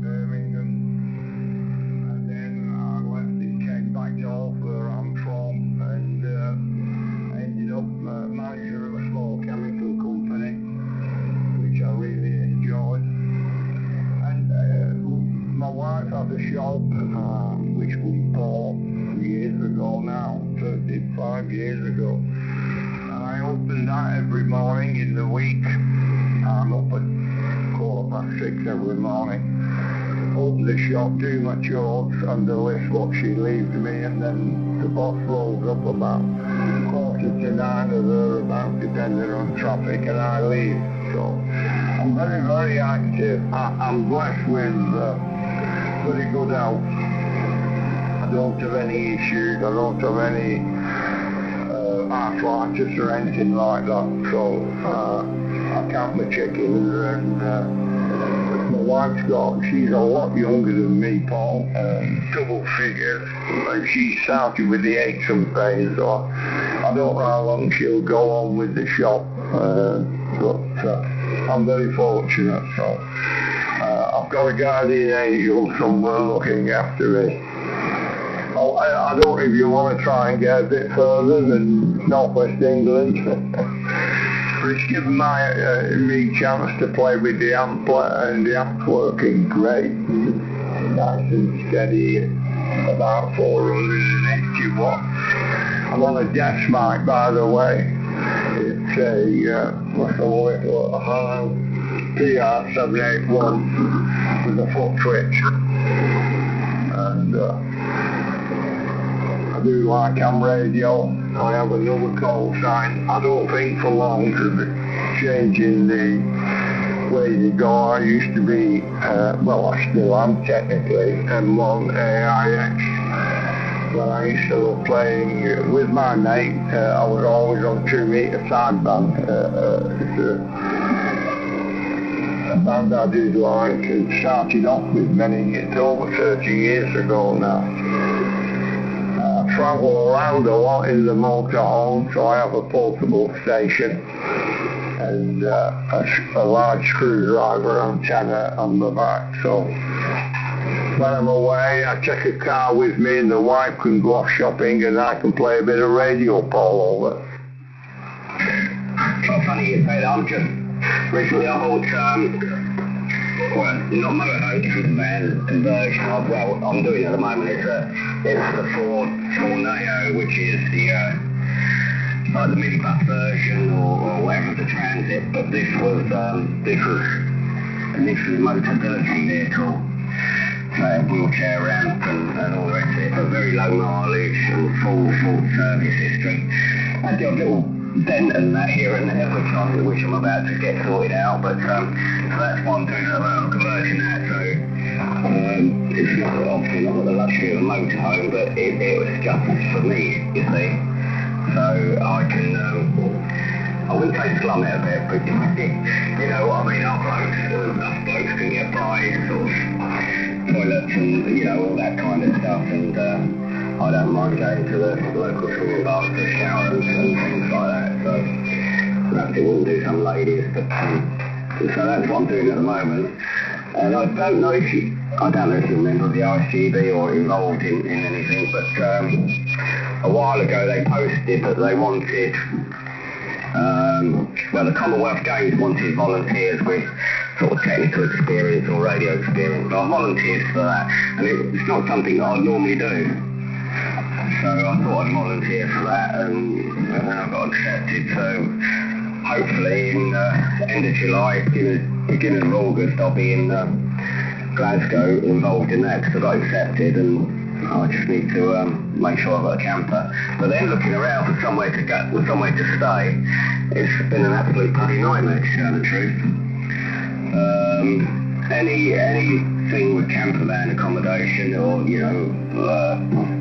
Birmingham, and then I left and came back north where I'm from, and ended up manager of a small chemical company, which I really enjoyed. And my wife had a shop, which we bought years ago now, 35 years ago. And I opened that every morning in the week. I'm up at 6:15 every morning. Open the shop, do my chores, and the list what she leaves me, and then the boss rolls up about 8:45 or thereabouts, depending on traffic, and I leave. So I'm very, very active. I'm blessed with very good health. I don't have any issues. I don't have any arthritis or anything like that. So I count my chickens, and my wife's she's a lot younger than me, Paul, double figures, and she started with the aches and pains, so I don't know how long she'll go on with the shop, but I'm very fortunate, so I've got a guardian angel somewhere looking after me. Oh, I don't know if you want to try and get a bit further than Northwest England. It's given me chance to play with the amp, and the amp's working great, nice and steady, about 480 watts. I'm on a desk mic, by the way. It's a PR781 with a foot switch, and I do like ham radio. I have another call sign. I don't think for long to be changing the way to go. I used to be, I still am technically, M1 AIX. When I used to love playing with my mate, I was always on 2 meter sideband. It's a band I did like, and started off with it's over 30 years ago now. Travel around a lot in the motorhome, so I have a portable station and a large screwdriver antenna on the back. So when I'm away, I take a car with me, and the wife can go off shopping, and I can play a bit of radio all over. It's funny you say that. I'm just recently I bought not motorhome, campervan conversion. Well, I'm doing at the moment. It's the Ford Tornado, which is the minibus version or whatever the transit. But this was initially a mobility vehicle, so a wheelchair ramp and all the rest of it. But very low mileage and full service history. I did a little dent and that here and there, which I'm about to get sorted out, but so that's why I'm doing I'm converting that, so it's not obviously not the luxury of a motorhome, but it was just for me, you see, so I can I wouldn't say slum it a bit, but you know what I mean, us blokes can get by sort of toilets and all that kind of stuff, and I don't mind going to the local swimming bath for a shower and things like that, so perhaps it wouldn't do some ladies, but so that's what I'm doing at the moment. And I don't know if you remember the ICB or involved in anything, but a while ago they posted that they wanted, the Commonwealth Games wanted volunteers with sort of technical experience or radio experience, but I volunteered for that, and it's not something that I'd normally do. So I thought I'd volunteer for that, and then I got accepted. So hopefully in end of July, beginning of August, I'll be in Glasgow involved in that, because I got accepted, and I just need to make sure I've got a camper. But then looking around for somewhere to go, or somewhere to stay, it's been an absolute bloody nightmare, to tell the truth. Anything with camper van accommodation or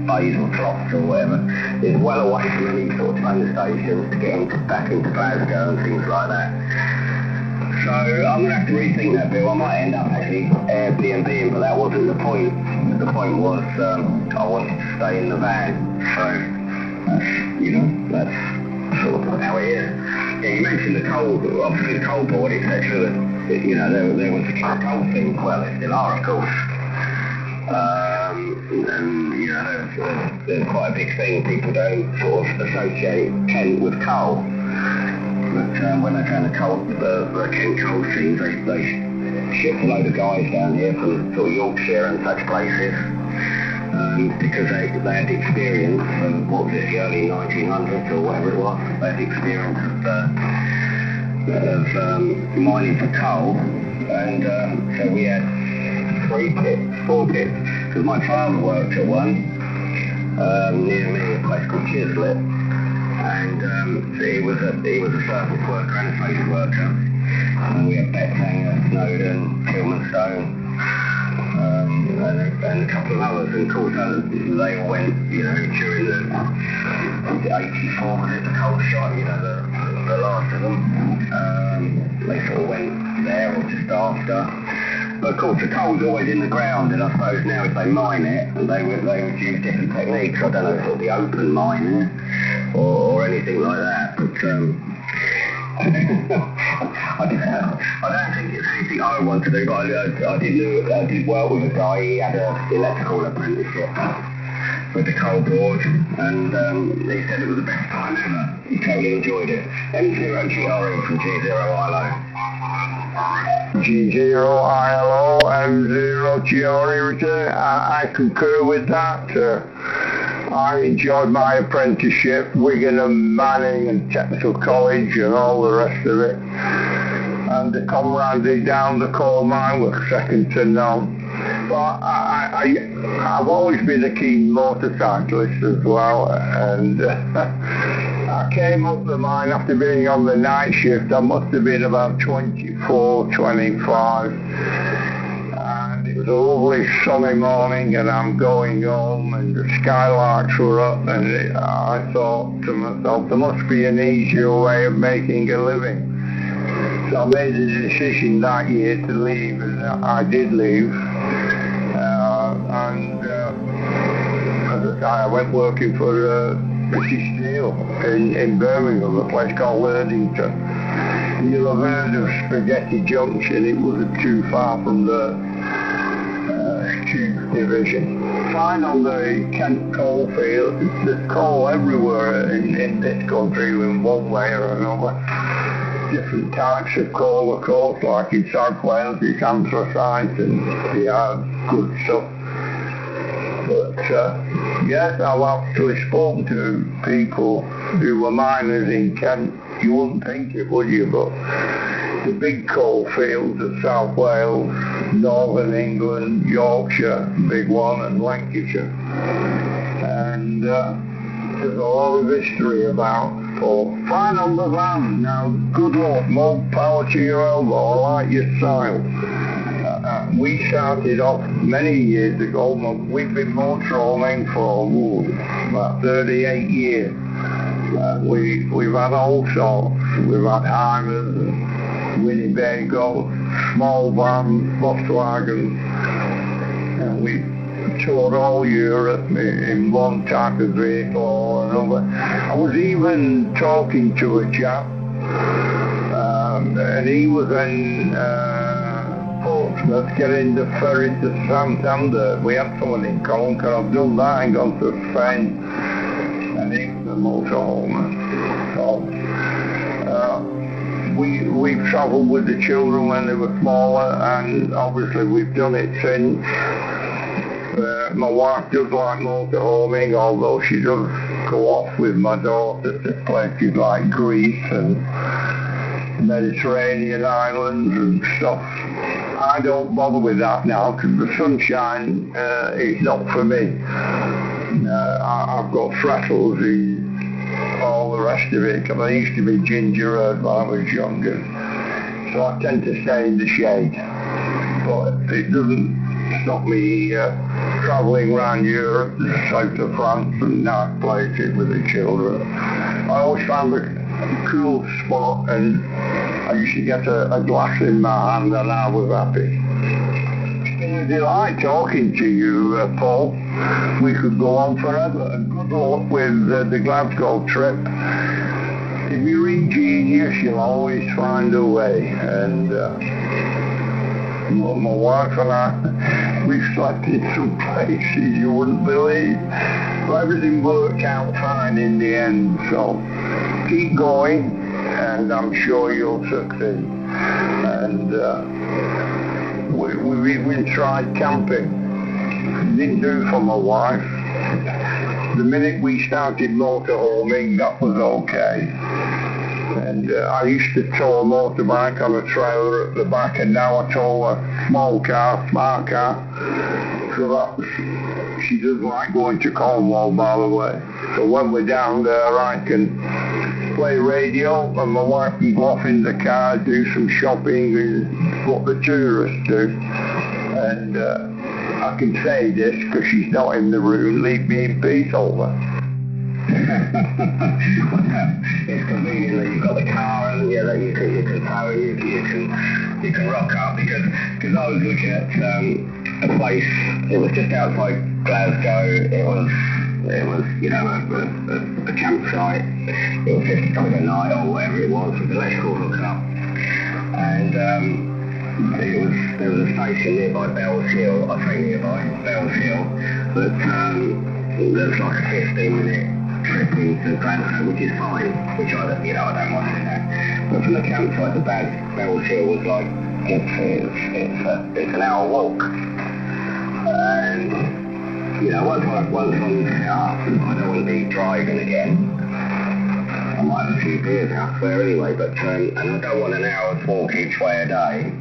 bays or troughs or whatever is well away from any sort of train stations to get back into Glasgow and things like that. So I'm going to have to rethink that, Bill. I might end up actually Airbnb, but that wasn't the point. The point was I wanted to stay in the van. So that's sort of how it is. Yeah, you mentioned the cold, obviously the cold board, etc. you know, there was coal things, well, there still are, of course. And, you know, there's quite a big thing. People don't sort of associate Kent with coal. But when they found the Kent coal seams, they shipped a load of guys down here from sort of Yorkshire and such places. Because they had experience from, what was it, the early 1900s or whatever it was. They had experience of mining for coal. And so we had 4 pits, because my father worked at one near me, a place called Chislett, and he was a surface worker and a face worker, and we had Bethanger, Snowden, Kilmanstone, and a couple of others, and of course they all went, you know, during the 84, was it the coal shot, you know, the last of them, they sort of went there or just after. But of course the coal's always in the ground, and I suppose now if they mine it, they would use different techniques. I don't know if it'll be open mining or anything like that, but I don't think it's anything I want to do, but I did work with a guy. He had an electrical apprenticeship with the coal board, and he said it was the best time ever. He totally enjoyed it. M0GRE from G0ILO. G0ILO, M0GRE, I concur with that. I enjoyed my apprenticeship, Wigan Manning and Technical College and all the rest of it. And the camaraderie down the coal mine was second to none. But I've always been a keen motorcyclist as well, and I came up the mine after being on the night shift. I must have been about 24, 25, and it was a lovely sunny morning, and I'm going home, and the skylights were up, and I thought to myself, there must be an easier way of making a living. So I made a decision that year to leave, and I did leave. As I say, I went working for British Steel in Birmingham, a place called Erdington. You'll have heard of Spaghetti Junction. It wasn't too far from the Tube Division. Fine on the Kent coal field. There's coal everywhere in this country in one way or another. Different types of coal, of course, like in South Wales, it's anthracite and good stuff. But yes, I've actually spoken to people who were miners in Kent. You wouldn't think it, would you? But the big coal fields of South Wales, Northern England, Yorkshire, big one, and Lancashire. And there's a lot of history about coal. Fine on the land. Now, good luck, more power to your elbow. I like your style. We started off many years ago. We've been motorhoming for about 38 years. We've had all sorts. We've had Heimers and Winnebagos, small vans, Volkswagens, and we toured all Europe in one type of vehicle or another. I was even talking to a chap, and he was in Portsmouth getting the ferry to Santander. We had someone in common, because I've done that and gone to Spain, and he was a motorhomer. So, we've travelled with the children when they were smaller, and obviously we've done it since. My wife does like motorhoming, although she does go off with my daughter to places like Greece and Mediterranean islands and stuff. I don't bother with that now, because the sunshine is not for me. I've got freckles and all the rest of it, because I used to be ginger-haired when I was younger. So I tend to stay in the shade. But it doesn't stop me travelling around Europe, the south of France and nice places with the children. I always found a cool spot, and I used to get a glass in my hand, and I was happy. It's been a delight talking to you, Paul. We could go on forever, and good luck with the Glasgow trip. if you're ingenious, you'll always find a way. And my wife and I, we've slept in some places you wouldn't believe. But everything worked out fine in the end. So keep going, and I'm sure you'll succeed. And we've even tried camping. Didn't do for my wife. The minute we started motorhoming, that was okay. And I used to tow a motorbike on a trailer at the back, and now I tow a small car, smart car. So that's, she doesn't like going to Cornwall, by the way. So when we're down there, I can play radio, and my wife can go off in the car, do some shopping, and what the tourists do. And I can say this because she's not in the room. Leave me in peace, over. It's convenient that you've got the car and that you can tow and you can rock up because I was looking at a place. It was just outside Glasgow. It was a campsite. It was £50 a night or whatever it was with electrical hookup, and there was a station nearby Bells Hill. I say nearby Bells Hill, but there's like a 15-minute trip into Glasgow, which is fine. Which I don't mind doing that. But from the campsite to Bells Hill was like it's an hour walk, and once I'm set up, I don't want to be driving again. I might have a few beers elsewhere anyway, but and I don't want an hour's walk each way a day.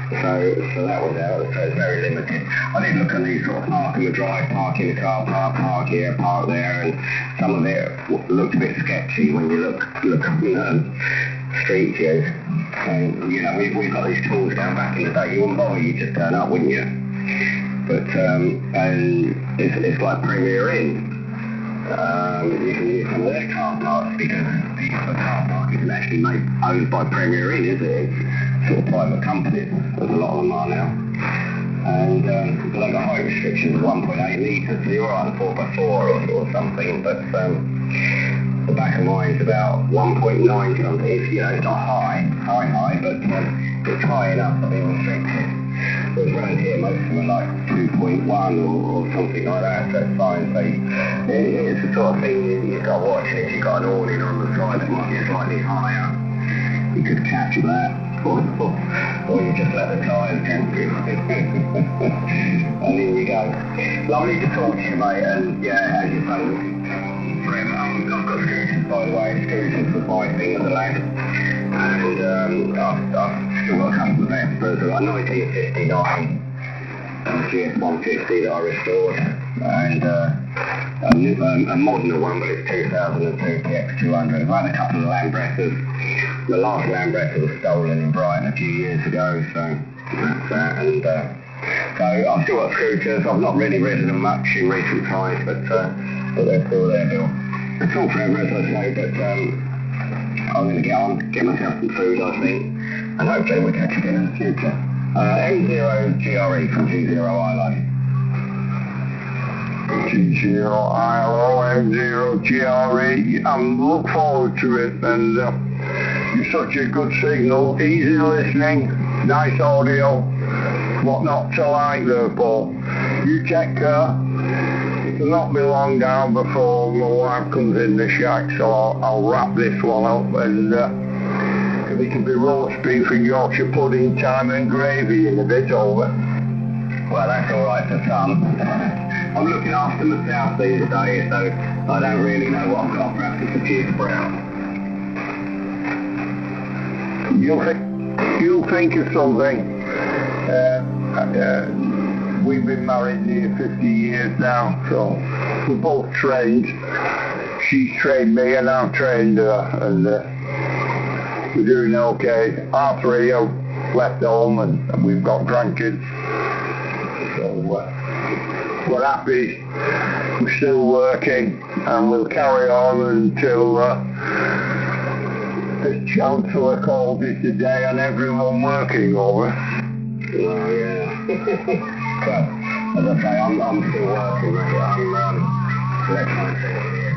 So that was out, so it's very limited. I did look at these sort of park in the drive, park in the car park here, park there, and some of it looked a bit sketchy when you look up street view. And we've got these tools down back in the day. You wouldn't bother, you just turn up, wouldn't you? But and it's like Premier Inn. You can use some of their car parks because the car park isn't actually owned by Premier Inn, is it? It's sort of private companies, as a lot of them are now. And but they've got height restrictions of 1.8 metres, so you're on 4x4 or something, but the back of mine's about 1.9 something. It's not high, but it's high enough to be restricted. Whereas around here, most of them are like 2.1 or something like that, so it's fine. So it's the sort of thing you've got to watch. If you've got an awning on the side that might be slightly higher, you could catch that, or you just let the tyres jump you. And in you go. Lovely to talk to you, mate, and as you say, forever. I've got scooters, by the way. Scooters was my thing as a lad. And I've still got a couple of extras. I've got a 1959 GS150 that I restored, and a moderner one, but it's 2002 PX200. I've had a couple of Lambressas. The last Lambretta was stolen in Brighton a few years ago, so that's that. And so I've still got scooters. I've not really ridden them much in recent times, but they're still there, Bill. It's all forever, as I say, but I'm going to get myself some food, I think, and hopefully we'll catch again in the future. M0 GRE from G0 ILO. G0 ILO, M0 GRE. I'm looking forward to it, and you're such a good signal, easy listening, nice audio, what not to like there, Paul. You take care. It'll not be long now before my wife comes in the shack, so I'll wrap this one up, and it can be roast beef and Yorkshire pudding time and gravy in a bit over. Well, that's all right for some. I'm looking after myself these days, so I don't really know what I've got. Perhaps it's a few sprouts. You'll think of something. We've been married near 50 years now, so we're both trained. She's trained me and I've trained her, and we're doing okay. Our three have left home and we've got grandkids, so we're happy. We're still working, and we'll carry on until the Chancellor calls it a day on everyone working over. Oh yeah. Well, as I say, I'm still working, mate. I'm electronics engineer.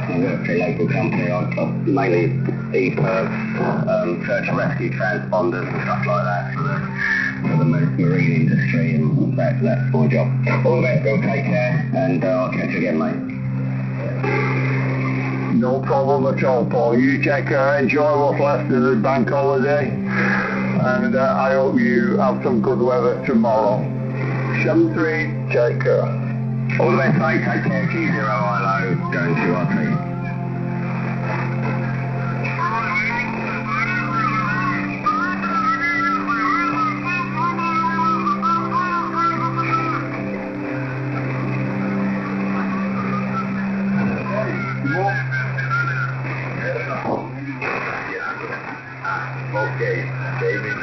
I work for a local company. I mainly EPIRB, search and rescue transponders and stuff like that for the marine industry, and that's my job. All the best, go take care, and I'll catch you again, mate. No problem at all, Paul. You take care, enjoy what's left of the bank holiday, and I hope you have some good weather tomorrow. 7-3, take care. All the best, mate. Take care. G0 ILO, going to RT. Okay, David.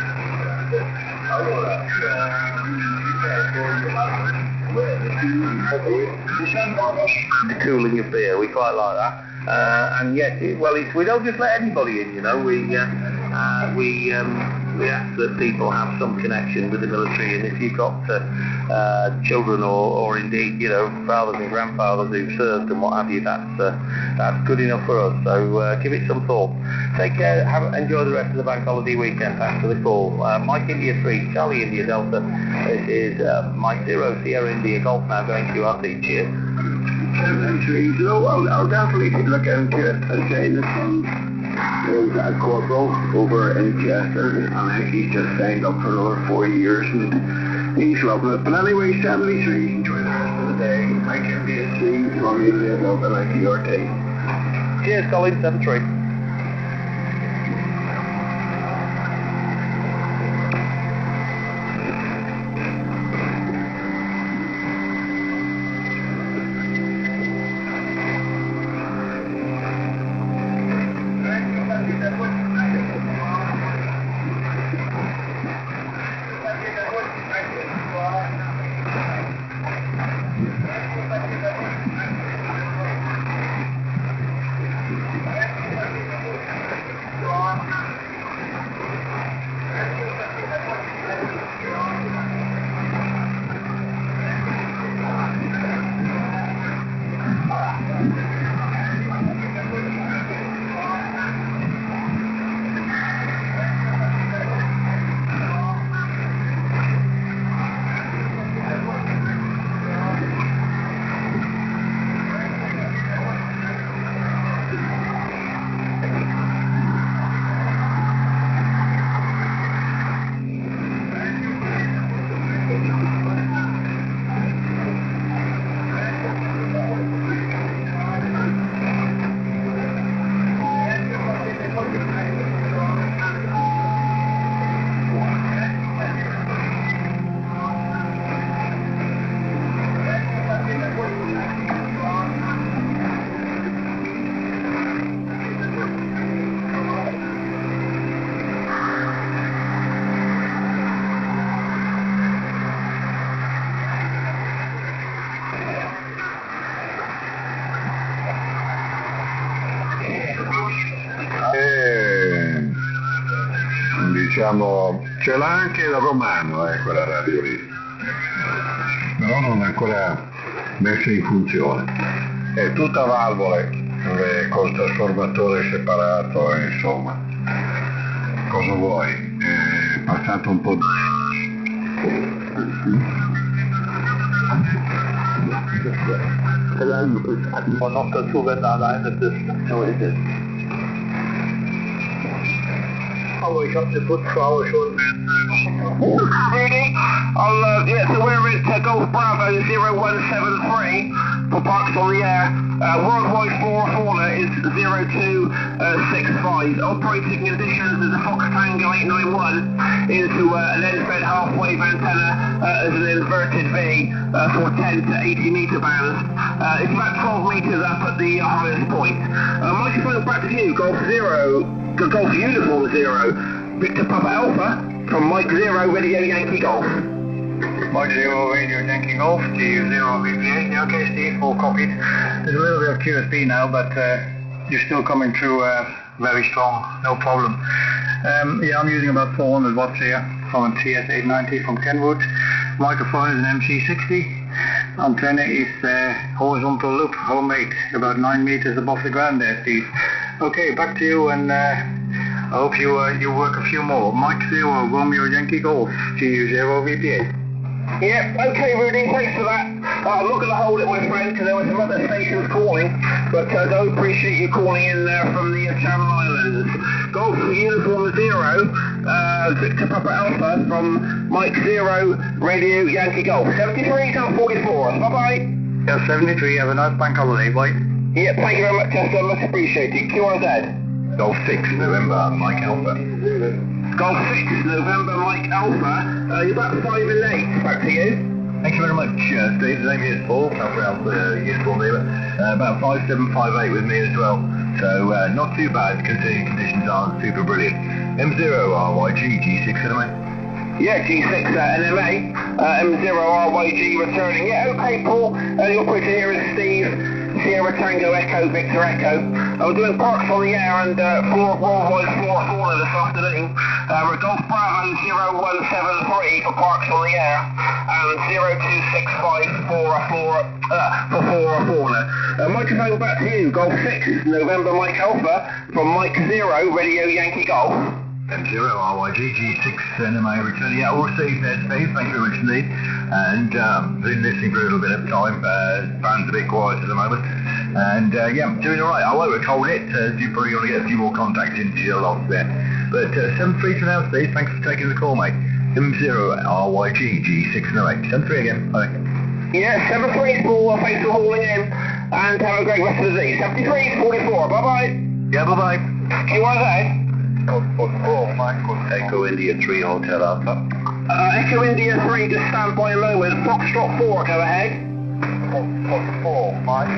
The cooling of beer, we quite like that. And yes, we don't just let anybody in, you know. We ask that people have some connection with the military, and if you've got children or indeed, you know, fathers and grandfathers who've served and what have you, that's good enough for us. So give it some thought. Take care. Enjoy the rest of the bank holiday weekend. Thanks for the call. Mike India 3, Charlie India Delta. This is Mike 0, Sierra India Golf now going to RT. Cheers. So I'll definitely look into it and say this is a corporal over in Chester, and he's just signed up for another 4 years, and he's loving it. But anyway, 73, enjoy the rest of the day. Mike India 3, Charlie India Delta, like your day. Cheers, Colin. 7-3. Diciamo, ce l'ha anche il romano, quella radio lì, però non è ancora messa in funzione. È tutta valvole, col trasformatore separato, insomma. Cosa vuoi? È passato un po' di... Not the two that are in the no, it is. Oh, ich hab eine Putzfrau schon. Yeah, so we're at Golf Bravo 0173 for Parks on the Air. Worldwide floor hauler is 0265. Operating conditions is a Fox Tango 891 into a lens-fed half-wave antenna as an inverted V for 10 to 80 meter bands. It's about 12 meters up at the highest point. Microphone back to you, Golf Uniform 0, Victor Papa Alpha from Mike 0, Radio Yankee Golf. Mike 0, Radio Yankee Golf, G0 VPA. Okay, Steve, all copied. There's a little bit of QSB now, but you're still coming through very strong, no problem. Yeah, I'm using about 400 watts here from a TS890 from Kenwood. Microphone is an MC60. Antenna is horizontal loop, homemade, about 9 meters above the ground there, Steve. Okay, back to you, and I hope you work a few more. Mike 0, Romeo Yankee Golf, GU0 VPA. Yep, okay Rudy, thanks for that. I'm not going to hold it, my friend, because there were some other stations calling, but I do appreciate you calling in there from the Channel Islands. Golf Uniform 0, Victor Papa Alpha from Mike 0, Radio Yankee Golf. 73 to 44, bye-bye. Yeah, 73, have a nice bank holiday, bye. Yeah, thank you very much, Chester, much appreciated. QRZ. Golf 6, November, Mike Alpha. Golf 6, November, Mike Alpha. You're about 5 and 8, back to you. Thank you very much, Steve. The name is Paul, Alpha Uniform Dealer. About 5758 with me as well. So not too bad considering conditions aren't super brilliant. M0 RYG G6 NMA. Yeah, G6 NMA. M0 RYG returning. Yeah, okay, Paul. The operator here is Steve. Sierra Tango Echo Victor Echo. We're doing parks on the air and worldwide floor fauna this afternoon. We're Golf Bravo 0173 for parks on the air and 0265 for flora fauna. Microphone back to you. Golf 6, November Mike Alpha from Mike 0, Radio Yankee Golf. M0 RYG G6 NMA returning. Yeah, all received there, Steve. Thank you very much indeed. And been listening for a little bit of time. Band's a bit quiet at the moment. And yeah, I'm doing alright. I won't recall it. You're probably going to get a few more contacts into your logs there. But 7-3 for now, Steve. Thanks for taking the call, mate. M0 RYG G6 NMA. 7-3 again. Bye. Yeah, 7-3 Paul. Thanks for calling in. And have a great rest of the day. 73 44. Bye-bye. Yeah, bye-bye. QRZ. Echo India 3 Hotel Alpha. Echo India 3, just stand by a moment. Foxtrot 4, go ahead. Fox 4, Mike,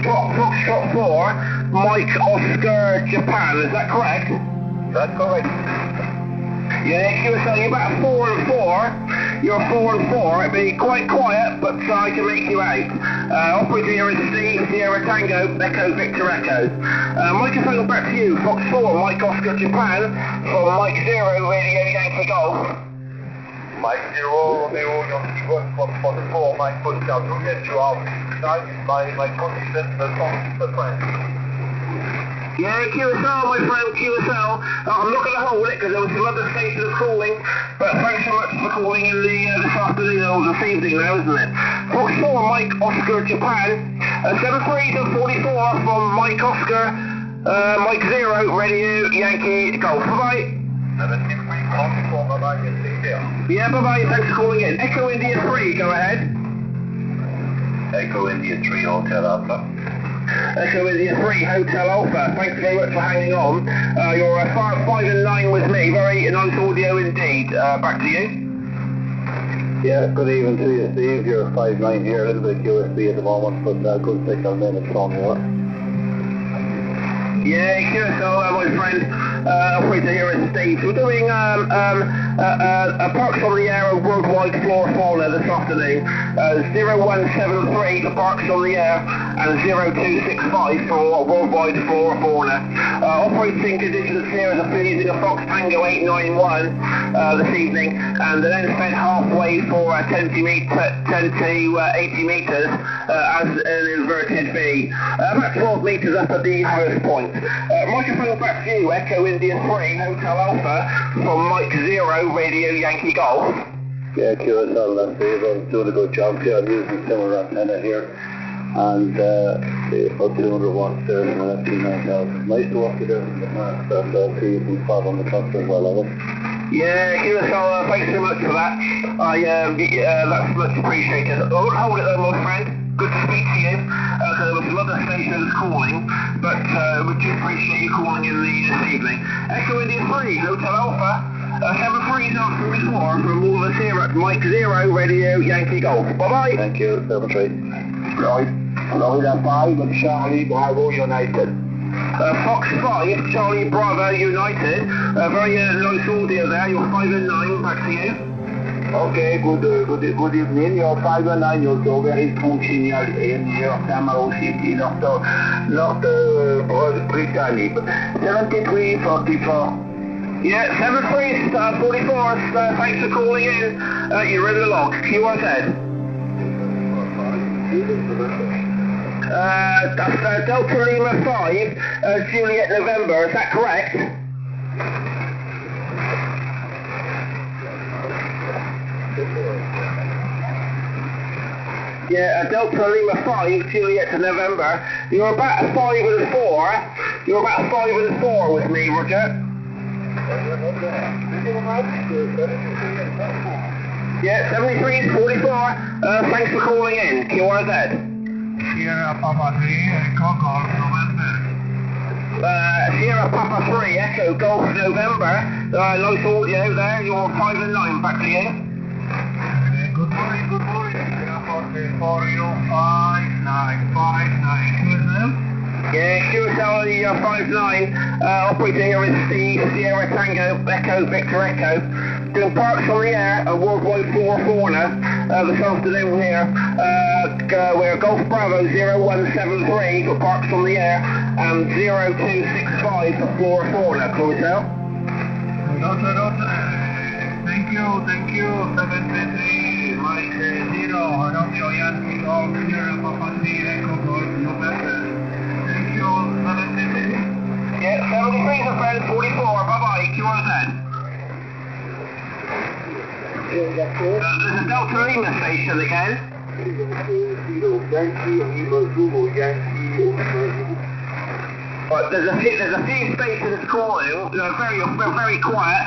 Foxtrot 4, Mike Oscar Japan, is that correct? That's correct. Yeah, QSL, you're about 4 and 4. You're 4 and 4. It'd be quite quiet, but I can make you out. Operator here is Steve, Sierra Tango, Echo Victor Echo. Microphone back to you. Fox 4, Mike Oscar Japan, from Mike 0, Radio Yankee Golf. Mike 0, Romeo Yankee Golf, Fox 4, Mike Oscar, to get you out. My condition, the friend. Yeah, QSL, my friend, QSL. I'm not going to hold it because there was some other stations calling, but thanks so much for calling in this afternoon or this evening now, isn't it? Fox 4, Mike Oscar Japan. 73 to 44 from Mike Oscar, Mike 0, Radio Yankee Golf. Bye-bye. 73 44, bye-bye, yeah, bye-bye, thanks for calling in. Echo India 3, go ahead. Echo India 3 Hotel Alpha. Echo India 3 Hotel Alpha. Thanks very much for hanging on. You're 5 and 9 with me. Very nice audio indeed. Back to you. Yeah, good evening to you, Steve. You're 5-9 here, a little bit QSB at the moment, but good signal name is Tony. Yeah, QSL, my friend. Operator here is Steve. We're doing parks on the air of worldwide flora fauna this afternoon. 0173 for parks on the air and 0265 for worldwide flora fauna. Operating conditions here is a pleasing a Fox Tango 891 this evening, and the then fed halfway for 10 to 80 meters as an inverted V. About 12 meters up at the highest point. Microphone back to you, Echo India 3, Hotel Alpha, from Mike 0, Radio Yankee Golf. Yeah, QSL, that's Steve. I'm doing a good job here. I'm using similar antenna here, and about 200 watts there, and that's 9,000. Nice to work with it, that's see you can spot on the cluster as well, of it. Yeah, QSL, thanks so much for that. That's much appreciated. I won't hold it though, my friend. Good to speak to you. There were some other stations calling, but we do appreciate you calling in this evening. Echo India 3, Hotel Alpha, 7-3 from before, from all of us here at Mike 0, Radio Yankee Golf. Bye-bye. Thank you, 7-3. Right, Florida 5 and Charlie Bravo United. Fox 5, Charlie Bravo United. Very nice audio there. You're 5 and 9. Back to you. Okay, good evening. You're 5 and 9 years old, very congenial in your Camaro City, not Britannic. 7344. Yeah, 7344, thanks for calling in. You're in the log, QRZ. That's Delta Lima 5, Juliet November, is that correct? Yeah, Delta Lima 5, Juliet to November. You're about a 5 and a 4. You're about a 5 and a 4 with me, Roger. Yeah, 7344. Thanks for calling in, QRZ. Sierra Papa 3, Echo Golf November. Sierra Papa 3, Echo Golf November. Nice audio there. You're 5 and 9. Back to you. Good morning, good morning. For you, 5959. Yeah, QSL 59, operator here is Steve, Sierra Tango, Echo, Victor Echo. Doing parks on the air, a worldwide floor fauna this afternoon here. We're Golf Bravo 0173 for parks on the air, and 0265 for floor fauna, QSL. Thank you, 73, Mike 0, Romeo Yankee Golf, Sierra Papa 3, Echo Golf November. Thank you, 73. Yeah, 73 is a friend, 44, bye-bye, QRZ. There's a Delta Lima station again. Right, there's a few stations calling, very quiet.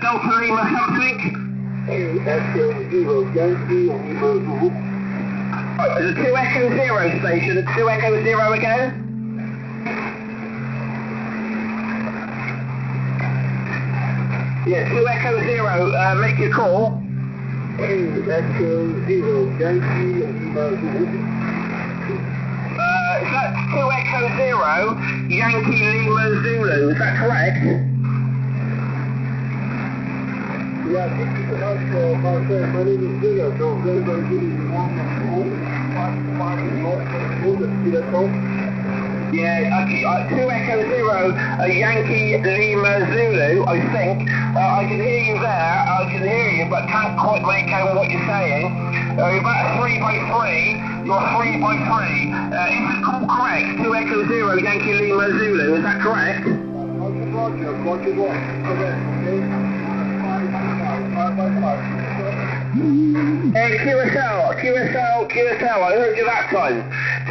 Delta Lima something. Right, there's a 2 Echo 0 station, 2 Echo 0 again. Yeah, 2 Echo 0, make your call. 2 Echo 0, Yankee Lima Zulu. Is that 2 Echo 0, Yankee Lima Zulu, is that correct? Yeah, thank you so much, Marcel. My name is Zilla, so very, very good evening. Yeah, okay, 2 Echo 0, Yankee Lima Zulu, I think. I can hear you there, I can hear you, but can't quite make out what you're saying. You're about 3 by 3, you're 3 by 3. Is the call correct? 2 Echo 0, Yankee Lima Zulu, is that correct? QSL, I heard you that time.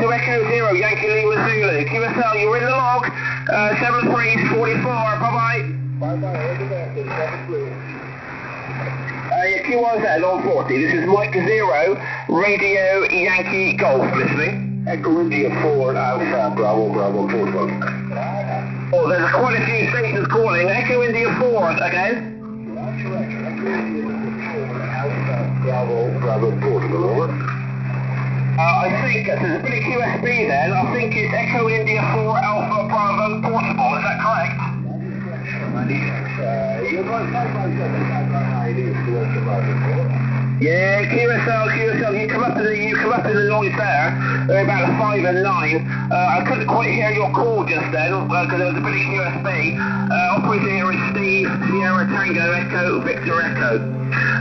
2 Echo 0, Yankee Lima Zulu. QSL, you're in the log. 7344, bye-bye. QRZ on 40, this is Mike 0, Radio Yankee Golf, listening. Echo India 4, Alpha, Bravo, Portable. Oh, there's quite a few stations calling. Echo India 4, again. Bravo, Portable, over. I think there's a bit of QSB then. I think it's Echo India 4 Alpha Bravo Portable, is that correct? Yeah, QSL, you come up in the noise there, about a 5 and 9. I couldn't quite hear your call just then, because there was a bit of QSB. Operator here is Steve, Sierra Tango, Echo, Victor Echo.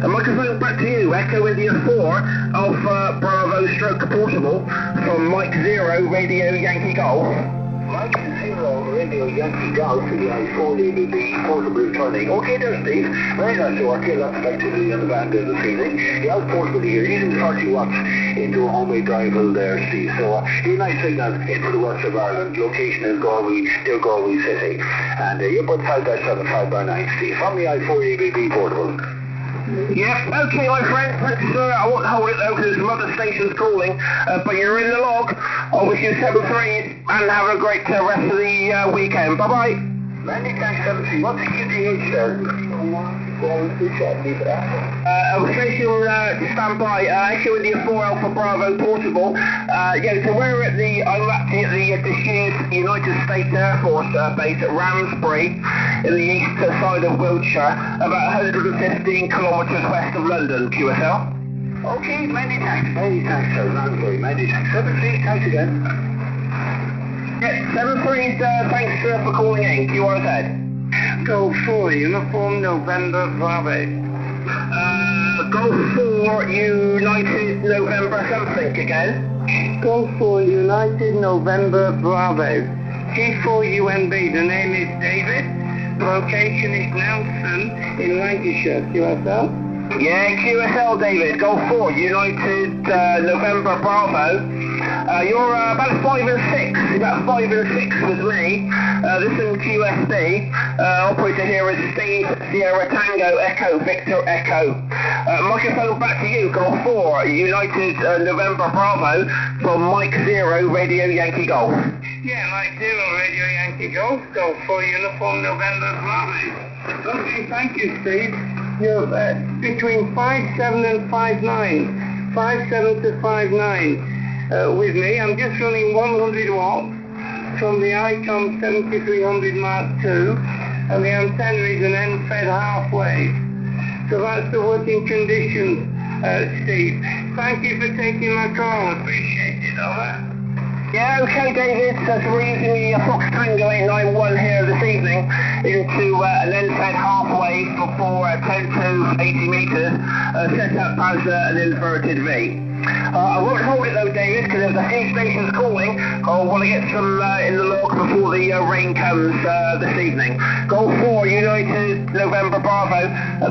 A microphone back to you, Echo India 4, Alpha Bravo Stroke Portable, from Mike 0, Radio Yankee Golf. Mike 0, Radio Yankee Golf to the I-4ABB portable returning. Okay there, Steve. Very nice to work here. That's back to the other band this evening. The outportable here, using 30 watts into a homemade rival there, Steve. So, you're a nice signal into the west of Ireland. Location is Galway, near Galway City. And you're about 5/7, 5/9, Steve. From the I-4ABB portable. Yep, okay my friend, thanks sir, I won't hold it though because there's some other stations calling, but you're in the log. I wish you 7-3 and have a great rest of the weekend, bye bye. Many thanks, 7-3, what's the QTH there? Station stand by, Echo India 4 Alpha Bravo Portable. So we're at I'm actually at the Shears United States Air Force base at Ramsbury in the east side of Wiltshire, about 115 kilometres west of London, QSL. Okay, many thanks, sir, Ramsbury, many thanks. 7-3, thanks again. Yeah, 7-3, thanks for calling in, QRZ. Golf 4, Uniform November Bravo. Golf 4 United November something again. Golf 4 United November Bravo. G4UNB, the name is David. Location is Nelson in Lancashire. QSL? Yeah, QSL David, Golf 4 United November Bravo. You're about 5 and 6, about 5 and 6 with me. This is QSB. Operator here is Steve, Sierra Tango Echo Victor Echo. Microphone back to you, Golf 4 United November Bravo from Mike 0 Radio Yankee Golf. Yeah, Mike 0 Radio Yankee Golf. Golf 4 Uniform November Bravo. Okay, thank you, Steve. You're between 5'7" and 5'9". 5'7" to 5'9". With me, I'm just running 100 watts from the ICOM 7300 Mark II, and the antenna is an end-fed half-wave. So that's the working conditions, Steve. Thank you for taking my call. Appreciate it. Over. Yeah, okay, David. So we're using the Fox Tango 891 here this evening into an end-fed half-wave for 10 to 80 meters, set up as an inverted V. I won't hold it though, David, because there's a few stations calling. I want to get some in the log before the rain comes this evening. Golf 4 United November Bravo,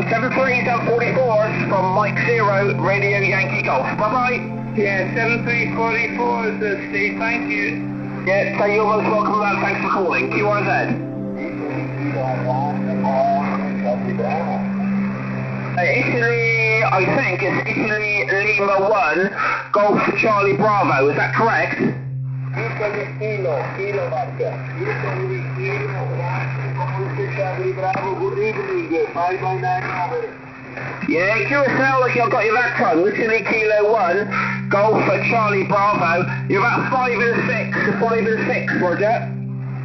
73s and 44s from Mike 0 Radio Yankee Golf. Bye-bye. Yeah, 7344, Steve, thank you. Yeah, so you're most welcome, man. Thanks for calling. QRZ. Italy, I think it's Italy Lima 1, Golf Charlie Bravo, is that correct? Italy Kilo Vodka. Italy Kilo Charlie Bravo, good evening, 599 over. Yeah, QSL, look, I've got you that time. Italy Kilo 1, Golf Charlie Bravo. You're about 5 and 6, 5 and 6, Roger.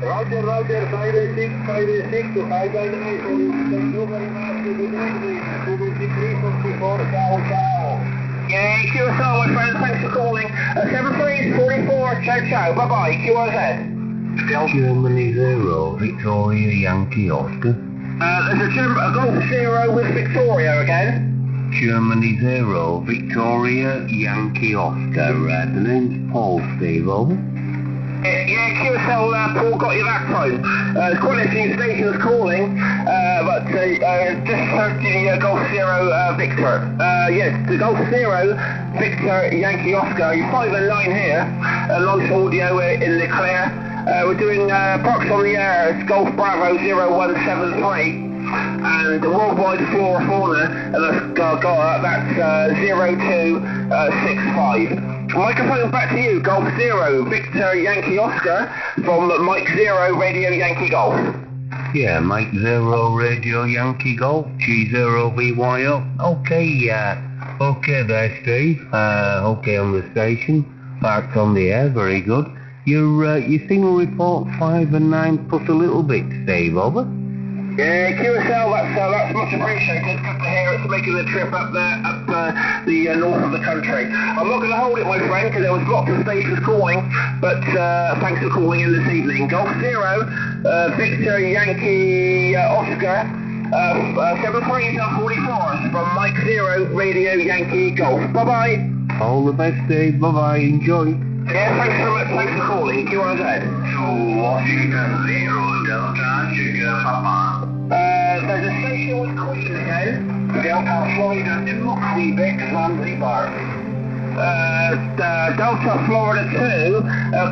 Roger, 5 and 6, 5 and 6 to 5 and 8. Thank you very much. Good evening. 22344, ciao. Yeah, QSL, my friend, thanks for calling. 7344, ciao, ciao. Bye-bye, QRZ. Germany 0, Victoria Yankee Oscar. There's a Golf 0 with Victoria again. Germany 0, Victoria Yankee Oscar. The name's Paul, Steve, over. Yeah, QSL, Paul got you that time. There's quite a few stations calling, but just search the Golf 0 Victor. Yes, the Golf 0 Victor Yankee Oscar. You're 5 and 9 here. Launch audio in the clear. We're doing Parks on the Air. It's Golf Bravo 0173. And the worldwide flora fauna, and that's 0265. Microphone back to you, Golf 0, Victor Yankee Oscar, from Mike 0 Radio Yankee Golf. Yeah, Mike 0 Radio Yankee Golf, G0VYO. Okay, okay there, Steve. Okay on the station, parked on the air, very good. Your signal report 5 and 9 plus a little bit, Steve, over. Yeah, QSL, that's much appreciated. Good to hear it's making the trip up there, up the north of the country. I'm not going to hold it, my friend, because there was lots of stations calling, but thanks for calling in this evening. Golf 0, Victor Yankee Oscar, 73s and 44s from Mike 0 Radio Yankee Golf. Bye-bye. All the best, Steve. Bye-bye. Enjoy. Yeah, thanks so much. Thanks for calling. QRZ. To Washington 0, Delta, Sugar, Papa. There's a station with Queen again. Delta Florida, Nuuk Greenland, Zanzibar. Delta Florida 2,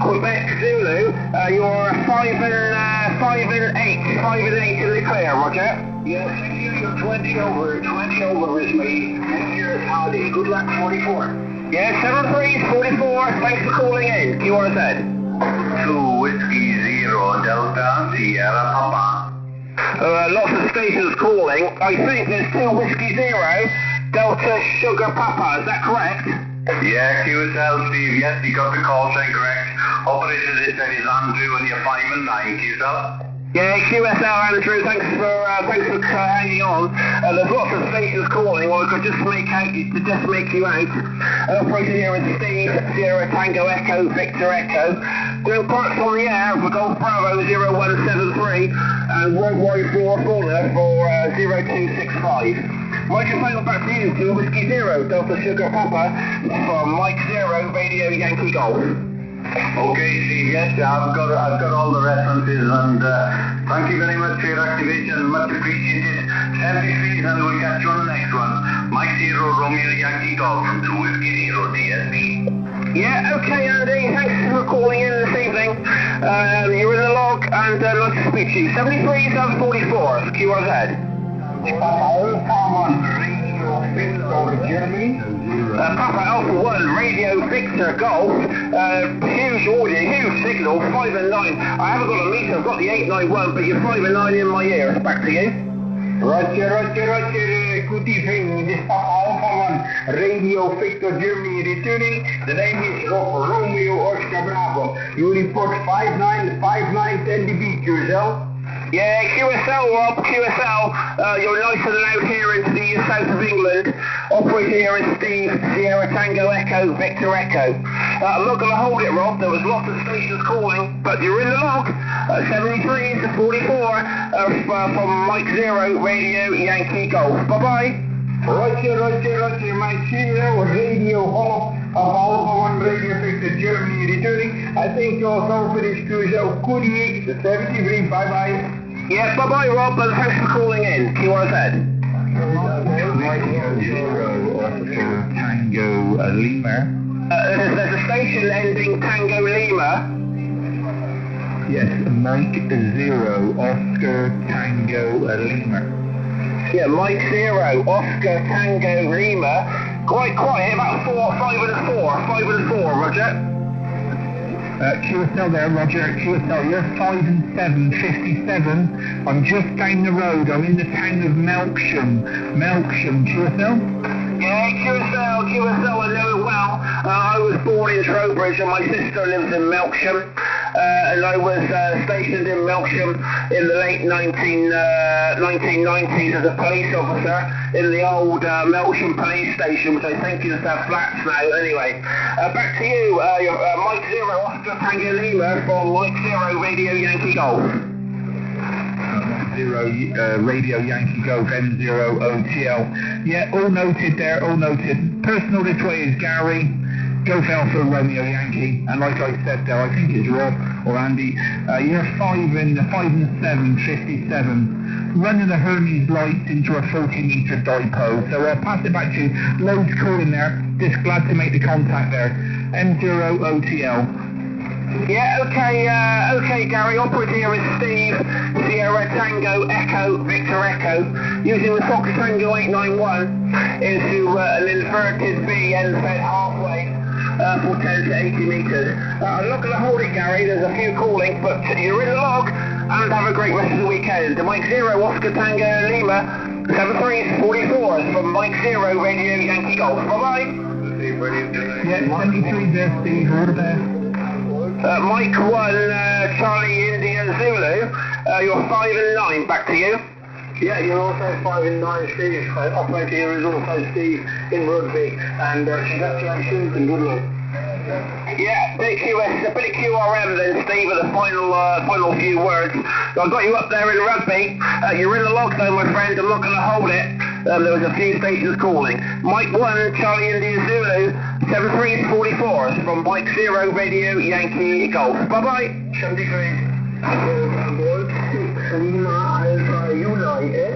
Quebec Zulu. You're 5 and 8 in the clear, Roger. Yes, you're 20 over with me. And you're Hardy. Good luck, 44. Yeah, 73s, 44. Thanks for calling in. QRZ. To Whiskey 0, Delta, Sierra, Papa. Lots of stations calling. I think there's still Whiskey 0, Delta Sugar Papa. Is that correct? Yeah, QSL, Steve. Yes, you got the call sign correct. Operator, this is Andrew, and you're 5 and 9, QSL. Yeah, QSL Andrew, thanks for hanging on. There's lots of stations calling, or I could just make you out. Operator here is Steve, Sierra Tango Echo, Victor Echo. Doing parks on the air for Golf Bravo 0173 and Worldwide 4 Fauna for 0265. Microphone back to you, to Whiskey Zero, Delta Sugar Papa, from Mike Zero, Radio Yankee Golf. Okay, Steve, yes, I've got all the references, and thank you very much for your activation, much appreciated. 73, and we'll catch you on the next one. Mike Zero, Romeo Yankee Golf from 2 Whiskey Zero DSP. Yeah, okay Andy, thanks for calling in this evening. You're in the log, and nice to speak to you. 73 744, QRZ. Papa Alpha 1, Radio Victor Golf, huge audio, huge signal, 5 and 9. I haven't got a meter, I've got the 891, but you're 5 and 9 in my ear. Back to you. Roger. Good evening. This is Papa Alpha 1, Radio Victor Germany returning. The name is Romeo Oscar Bravo. You report 5910 dB, QSL. Yeah, QSL, Rob, QSL. You're nice and loud here into the south of England. Operator here is Steve, Sierra Tango Echo, Victor Echo. I'm not going to hold it, Rob. There was lots of stations calling, but you're in the log. 73 to 44 from Mike Zero, Radio Yankee Golf. Bye-bye. Roger. My Zero, Radio Hall of Alpha 1, Radio Victor Germany returning. I think also for this QSL, Koodiek, 73. Bye-bye. Yeah, bye-bye, Rob, and thanks for calling in. QRZ. Tango Lima. There's a station ending Tango Lima. Yes, Mike Zero, Oscar Tango Lima. Yeah, Mike Zero, Oscar Tango Lima. Quite quiet, about 5 and 4, Roger. QSL there, Roger. QSL, you're 5 and 7, 57. I'm just down the road. I'm in the town of Melksham, QSL. Yeah, QSL, I know it well. I was born in Trowbridge and my sister lives in Melksham. And I was stationed in Melksham in the late 1990s as a police officer in the old Melksham police station, which I think is flats now. Anyway, back to you, Mike Zero, Oscar Tango Lima from Mike Zero, Radio Yankee Golf. Zero, Radio Yankee Golf, M0 OTL. Yeah, all noted there, all noted. Personal this way is Gary, Golf Alpha Romeo Yankee, and like I said there, I think it's Rob or Andy, you're 5 and 7, 57. Running the Hermes lights into a 40-meter dipole, so I'll pass it back to you. Loads calling there, just glad to make the contact there. M0 OTL. Yeah, okay, Gary. Operator here is Steve, Sierra Tango Echo, Victor Echo, using the Fox Tango 891 into an inverted V end fed halfway for 10 to 80 meters. I'm not going to hold it, Gary. There's a few calling, but you're in the log, and have a great rest of the weekend. Mike Zero, Oscar Tango Lima, 73 44 from Mike Zero, Radio Yankee Golf. Bye-bye. Yeah, 73 there, Steve. All the best. Mike 1, Charlie India Zulu, you're 5 and 9, back to you. Yeah, you're also 5 and 9, Steve. Operator here is also Steve in Rugby, and congratulations and good luck. Yeah, bit of QRM then, Steve, at the final few words. So I got you up there in Rugby. You're in the log though, my friend. I'm not going to hold it. There was a few stations calling. Mike 1, Charlie India Zulu, 73 44 from Mike Zero, Radio Yankee Golf. Bye-bye. 73. Lima Alpha United.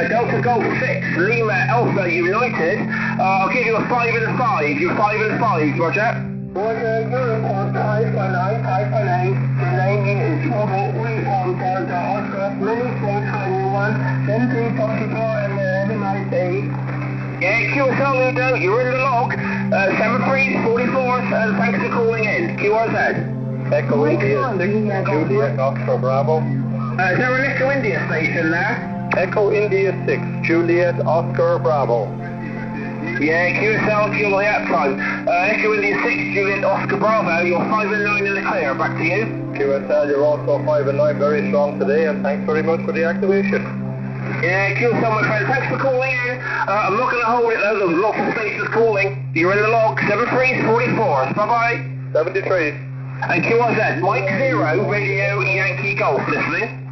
Delta Golf 6, Lima Alpha United. I'll give you a 5 and 5. You're 5 and 5, Roger. Roger, you're on 5 and 8. The name is Trouble. We on Delta Oscar. Many thanks for everyone. 70, 44, and have a nice day. Yeah, QSL Ludo, you're in the log. 73 44, and thanks for calling in. QRZ. Echo India 6, Juliet Oscar Bravo. Is there an Echo India station there? Echo India 6, Juliet Oscar Bravo. Yeah, QSL Juliet time. Echo India 6, Juliet Oscar Bravo, you're 5 and 9 in the clear. Back to you. QSL, you're also 5 and 9, very strong today, and thanks very much for the activation. Yeah, QSL, my friend, thanks for calling in. I'm not going to hold it though, there's lots of stations calling. You're in the log, 7344. Bye-bye. 73. And QRZ, Mike 0, Radio Yankee Golf, listening.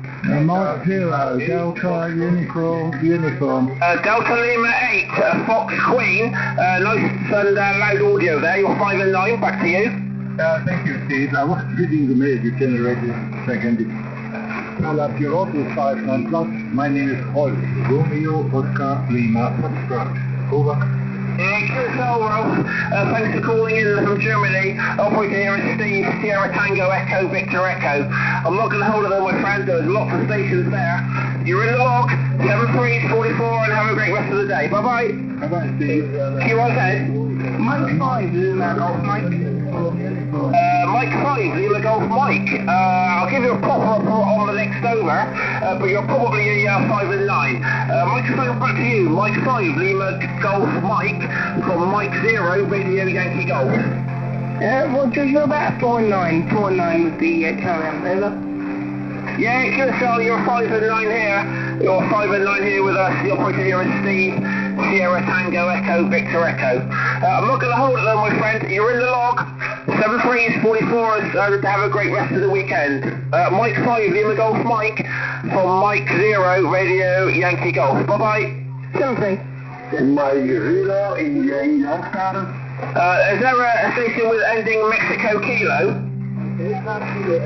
Mike 0, Delta Uniform. Delta Lima 8, Fox Queen. Nice and loud audio there. You're 5 and 9. Back to you. Thank you, Steve. I was reading the mail you generated second. Call up your auto 5 9 plus. My name is Holz. Romeo Oscar Lima Foxtrot. Over. QSL, Ralph. Thanks for calling in from Germany. Operator here is Steve, Sierra Tango Echo Victor Echo. I'm not going to hold it though, my friend. There's lots of stations there. You're in the log, 7344, and have a great rest of the day. Bye-bye. Bye-bye, Steve. QRZ. Mike 5, Lima Golf Mike. Mike 5, Lima Golf Mike. I'll give you a proper report on the next over, but you're probably 5 and 9. Microphone back to you. Mike 5, Lima Golf Mike, from Mike 0, Radio Yankee Golf. Roger, you're about 4 and 9. 4 and 9 with the carry-on, over. Yeah, QSL, you're 5 and 9 here. You're 5 and 9 here with us. The operator here is Steve, Sierra Tango Echo Victor Echo. I'm not going to hold it though, my friend. You're in the log. 7344. Have a great rest of the weekend. Mike 5, Lima Golf Mike, from Mike 0, Radio Yankee Golf. Bye-bye. Something. Mike 0, India Oscar. Is there a station with ending Mexico Kilo?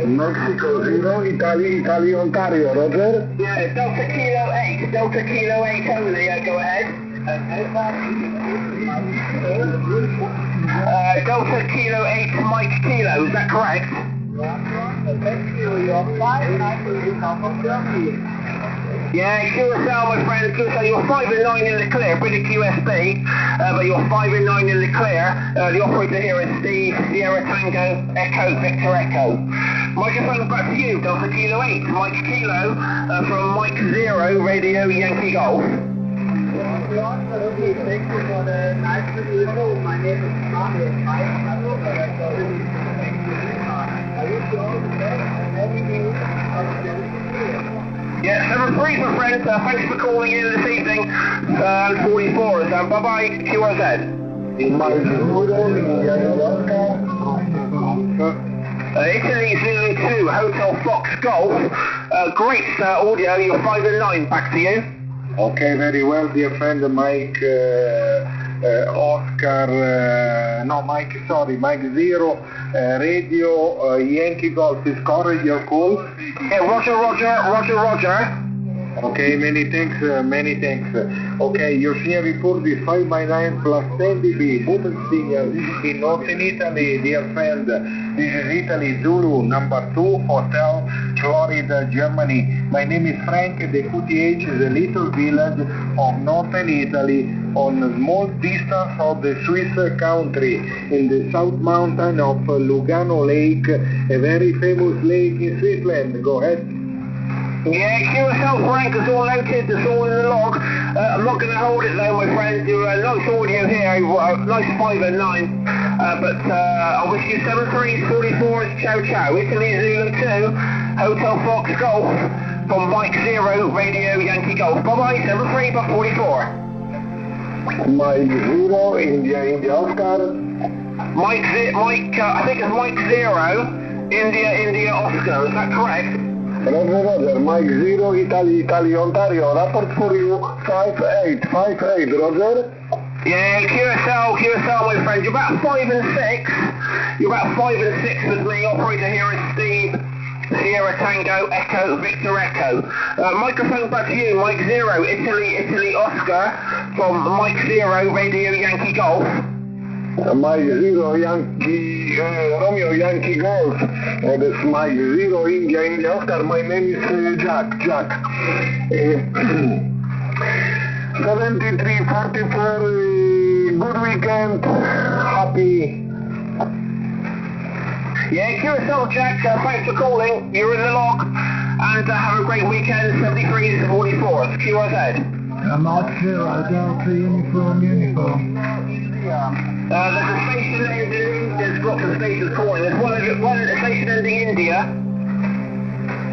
Mexico 0, Italy Ontario, Roger? Yeah, Delta Kilo 8. Delta Kilo 8 only. Go ahead. Delta Kilo 8 Mike Kilo, is that correct? Yeah, QSL, my friend, QSL, you're 5 and 9 in the clear, bit of QSB, but you're 5 and 9 in the clear. The operator here is Steve, Sierra Tango, Echo, Victor Echo. Microphone back to you, Delta Kilo 8, Mike Kilo, from Mike 0, Radio Yankee Golf. Thank you for the nice video. My name is Mario. I wish you all the best and everything Yeah, 7-3, my friend. Thanks for calling in this evening. 44. Bye-bye, QRZ. Italy Zulu 2, Hotel Fox Golf. Great audio. You're 5 and 9. Back to you. Okay, very well, dear friend Mike Mike 0, Radio Yankee Golf is correct, your call? Yeah, Roger. Okay, many thanks. Okay, your signal report is 5 by 9 plus 10 dB, movement signal in northern Italy, dear friend. This is Italy Zulu, number 2, Hotel, Florida, Germany. My name is Frank, the QTH is a little village of northern Italy on a small distance of the Swiss country, in the south mountain of Lugano Lake, a very famous lake in Switzerland. Go ahead. Yeah, QSL Frank is all noted, it's all in the log. I'm not going to hold it though, my friend. You're nice audio here, nice 5 and 9. But I wish you 7-3, 44, ciao. Italy Zulu 2, Hotel Fox Golf, from Mike 0, Radio Yankee Golf. Bye-bye, 7-3, but 44. Mike 0, India Oscar. Mike, I think it's Mike 0, India Oscar, is that correct? Roger, Mike 0, Italy Ontario, rapport for you, 58, Roger? Yeah, QSL, my friend, you're about 5 and 6. You're about 5 and 6 with me. Operator here is Steve, Sierra Tango, Echo, Victor Echo. Microphone back to you, Mike 0, Italy Oscar, from Mike 0, Radio Yankee Golf. Mike 0, Romeo Yankee Golf. That's Mike 0, India Oscar. My name is Jack. 7344, good weekend, happy. Yeah, QSL Jack, thanks for calling. You're in the log, and have a great weekend. 73 44. It's QRZ. Mike 0, Delta Uniform. There's a station ending. There's lots of stations calling. There's one station ending India.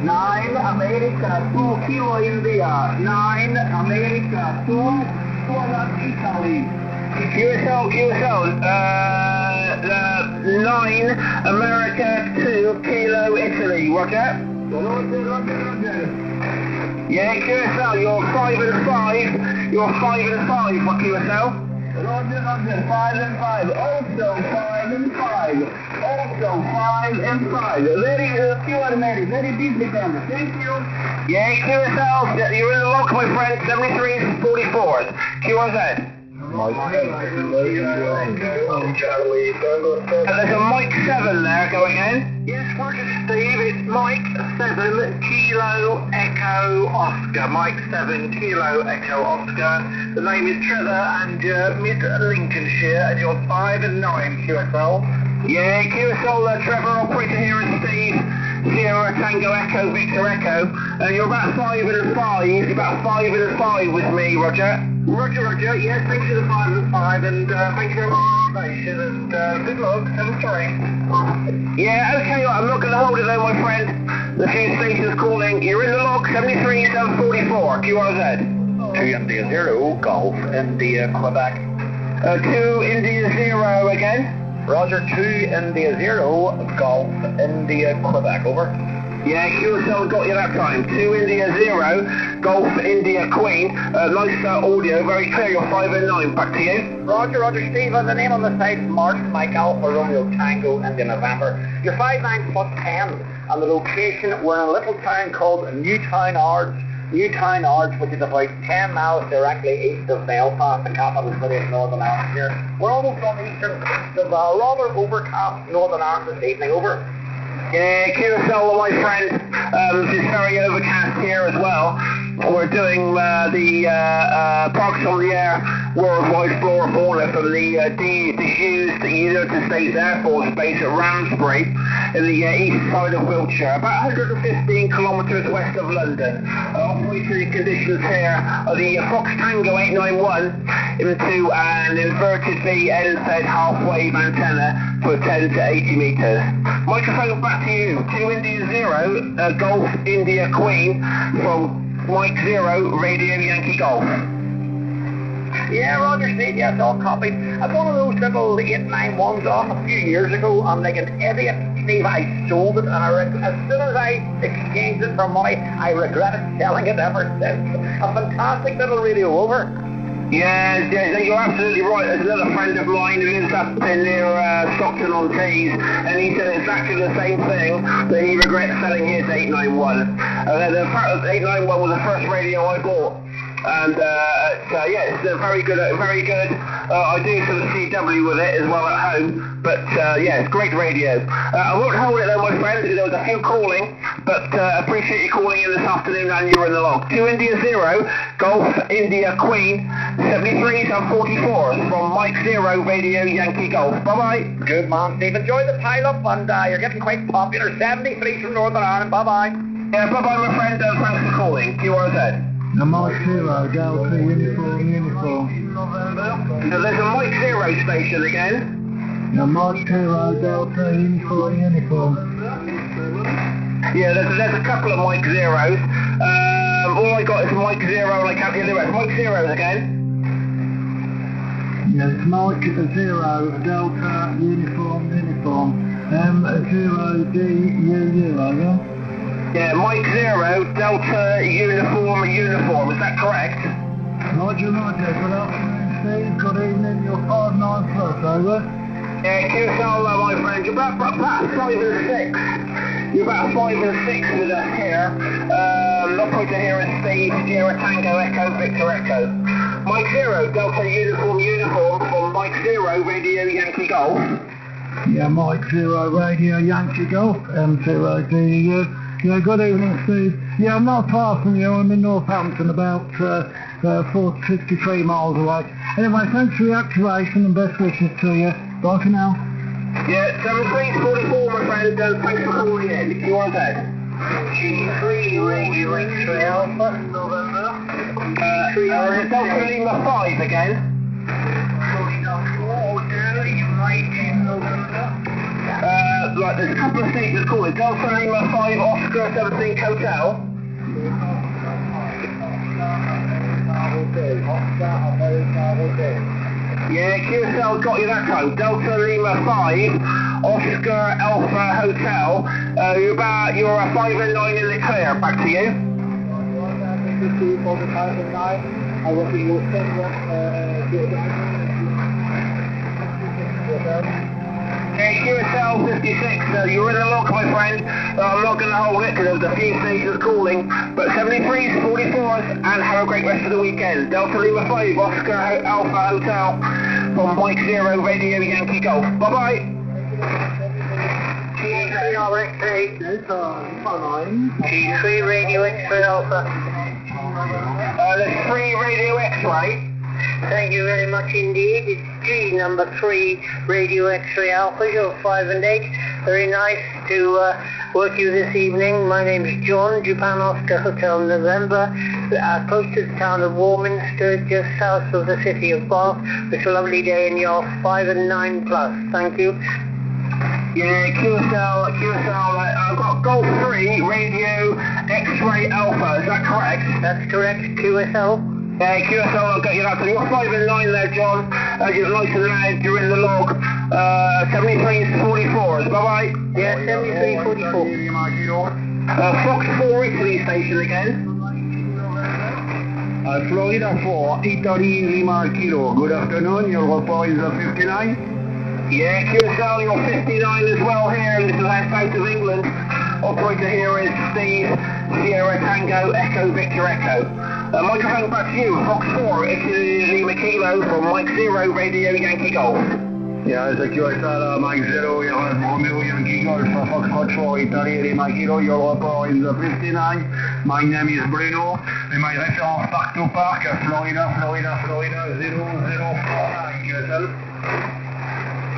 9 America 2 Kilo India, 9 America 2 Italy. QSL, 9 America 2 Kilo Italy, roger? Yeah, QSL, you're 5 and 5, you're 5 and 5 for QSL. Roger, 5 and 5, also 5 and 5, also 5 and 5. Very good, you are very busy then. Thank you. Yeah, QSL, you're in the log, my friend, 73 and 44. QSL. There's a Mike 7 there going in. Yes, Roger Steve, it's Mike 7 Kilo Echo Oscar. Mike 7 Kilo Echo Oscar. The name is Trevor and mid Lincolnshire and you're 5 and 9 QSL. Yeah, QSL, Trevor, operator here is Steve. Sierra Tango Echo Victor Echo. And you're about 5 and 5. You're about 5 and 5 with me, Roger. Roger, yes, thank you for the 5 and 5 and thank you very much for the information and good luck, 7-3. Yeah, okay, I'm not going to hold it though, my friend. The few stations calling. You're in the log, 73 744, QRZ. 2 India 0, Golf, India, Quebec. 2 India 0 again. Roger, 2 India 0, Golf, India, Quebec, over. Yeah, QSL got you that time. 2 India 0, Golf India Queen. Nice audio, very clear. You're 5 and 9. Back to you. Roger, Steve. And the name on the site, Mark Mike Alpha Romeo Tango India November. You're 5'9" foot 10. And the location, we're in a little town called Newtown Ards, which is about 10 miles directly east of Belfast, the capital city of Northern Ireland here. We're almost on the eastern coast of a rather overcast Northern Ireland this evening. Over. Yeah, QSL, my friend. This is very overcast here as well. We're doing the Parks on the Air Worldwide Flora Fauna from the disused United States Air Force Base at Ramsbury in the east side of Wiltshire, about 115 kilometres west of London. Operating conditions here are the Fox Tango 891 into an inverted V NZ half-wave antenna for 10 to 80 metres. Microphone back to you. 2 India 0, Golf India Queen from Mike 0, Radio Yankee Golf. Yeah, Roger Steve, yes, all copied. I bought one of those little 891s off a few years ago. I'm like an idiot, Steve. I sold it, and as soon as I exchanged it for money, I regretted selling it ever since. A fantastic little radio, over. Yeah, you're absolutely right. There's another friend of mine who lives up in near Stockton-on-Tees, and he said exactly the same thing, that he regrets selling his 891. The 891 was the first radio I bought. And yeah, it's very good. I do some CW with it as well at home, but yeah, it's great radio. I won't hold it though, my friend, because there was a few calling, but appreciate you calling in this afternoon and you're in the log. 2 India 0, Golf India Queen, 73 44 from Mike 0, Radio Yankee Golf. Bye-bye. Good man, Steve. Enjoy the pile-up, and you're getting quite popular. 73 from Northern Ireland. Bye-bye. Yeah, bye-bye, my friend. Thanks for calling. QRZ. A Mike 0, Delta, uniform. So there's a Mike 0 station again. A Mike 0, Delta, uniform. Yeah, there's a couple of Mike 0s. All I got is Mike 0 and I can't hear the rest. Mike 0s again. Yeah, it's Mike 0, Delta, uniform. 0DU, over. Yeah, Mike 0, Delta, uniform, is that correct? Roger, good afternoon, Steve, good evening, you're 5'9 plus, over. Yeah, QSL, my friend, you're about 5 and 6. You're about 5 and 6 with us here. Operator here is Steve, Sierra Tango Echo, Victor Echo. Mike 0, Delta, uniform from Mike 0, Radio Yankee Golf. Yeah, Mike 0, Radio Yankee Golf, M0DU. Yeah, good evening, Steve. Yeah, I'm not far from you. I'm in Northampton, about 53 miles away. Anyway, thanks for the activation and best wishes to you. Bye for now. Yeah, 7344, my friend. Thanks for calling in. You want that? G3 Radio X-ray Alpha, November. Delta Lima 5 again. Right, there's a couple of stations calling. Delta Lima 5 Oscar 17 Hotel. Yeah, QSL got you that time. Delta Lima 5 Oscar Alpha Hotel. You're 5 and 9 in the clear. Back to you. I will be your Okay, QSL 56, you're in the lock, my friend. I'm not going to hold it because there's a few stations calling, but 73s, 44s, and have a great rest of the weekend. Delta Lima 5, Oscar Alpha Hotel, from Mike 0, Radio Yankee Golf. Bye-bye. T3 Radio X-ray Alpha. There's 3 Radio X-ray. Thank you very much indeed. It's G number 3 Radio X-ray Alpha. You're 5 and 8. Very nice to work you this evening. My name is John, Japan Oscar Hotel November, close to the town of Warminster, just south of the city of Bath. It's a lovely day and you're 5 and 9 plus. Thank you. Yeah, QSL, I've got Golf 3 Radio X-ray Alpha, is that correct? That's correct, QSL. Yeah, QSL, I'll get you that. So you're 5 and 9 there, John. You're nice and loud, you're in the log. 73s, 44s, bye-bye. Yeah, 73, 44. Fox 4 Italy station again. Florida 4, Italy Lima Kilo. Good afternoon, your report is 59. Yeah, QSL, you're 59 as well here, and this is outside of England. Operator here is Steve, Sierra Tango, Echo Victor Echo. Microphone back to you, Fox 4, Italy Lima Kilo from Mike 0, Radio Yankee Golf. Yeah, it's a QSL, Mike 0, Romeo Yankee Golf, Fox 4, Italy Lima Kilo, your report is 59. My name is Bruno, and my reference park to park, Florida 004, QSL.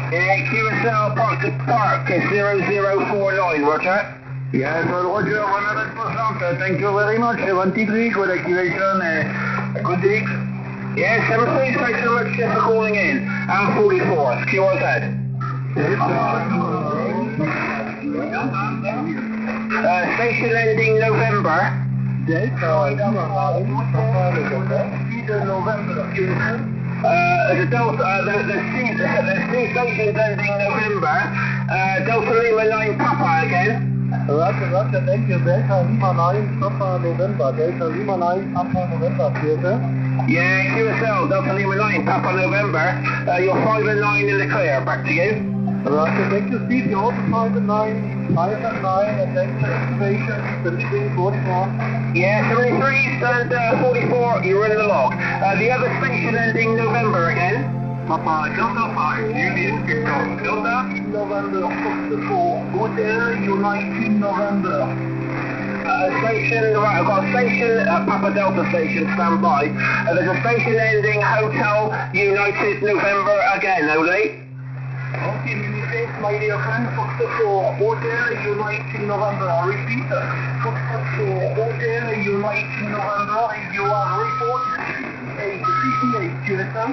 Yeah, QSL Park to Park, 0049, Roger. Yes, Roger, 100%. Thank you very much. 73, good activation, good digs. Yeah, 73, thanks so much for calling in. And 44, QRZ. Station ending November. The two stations ending November. Delta Lima 9 Papa again. Roger, thank you. Delta Lima 9 Papa November. Delta Lima 9 Papa November, theater. Yeah, QSL, Delta Lima 9 Papa November. You're 5 and 9 in the clear. Back to you. Roger, thank you, Steve. You're also 5 and 9. 5 and 9, and thanks for activation. 73, 44. Yeah, 73 and 44, you're in the log. The other station ending November again. Papa Delta 5, Union Victor Delta. November, Fox 4, Hotel United November. Station, right, I've got a station, Papa Delta station, stand by. There's a station ending Hotel United November again, Ole. Okay, many thanks, my dear friend. Fox 4, Hotel United November. I repeat, Fox 4, Hotel United November. You are reported 58, QSL.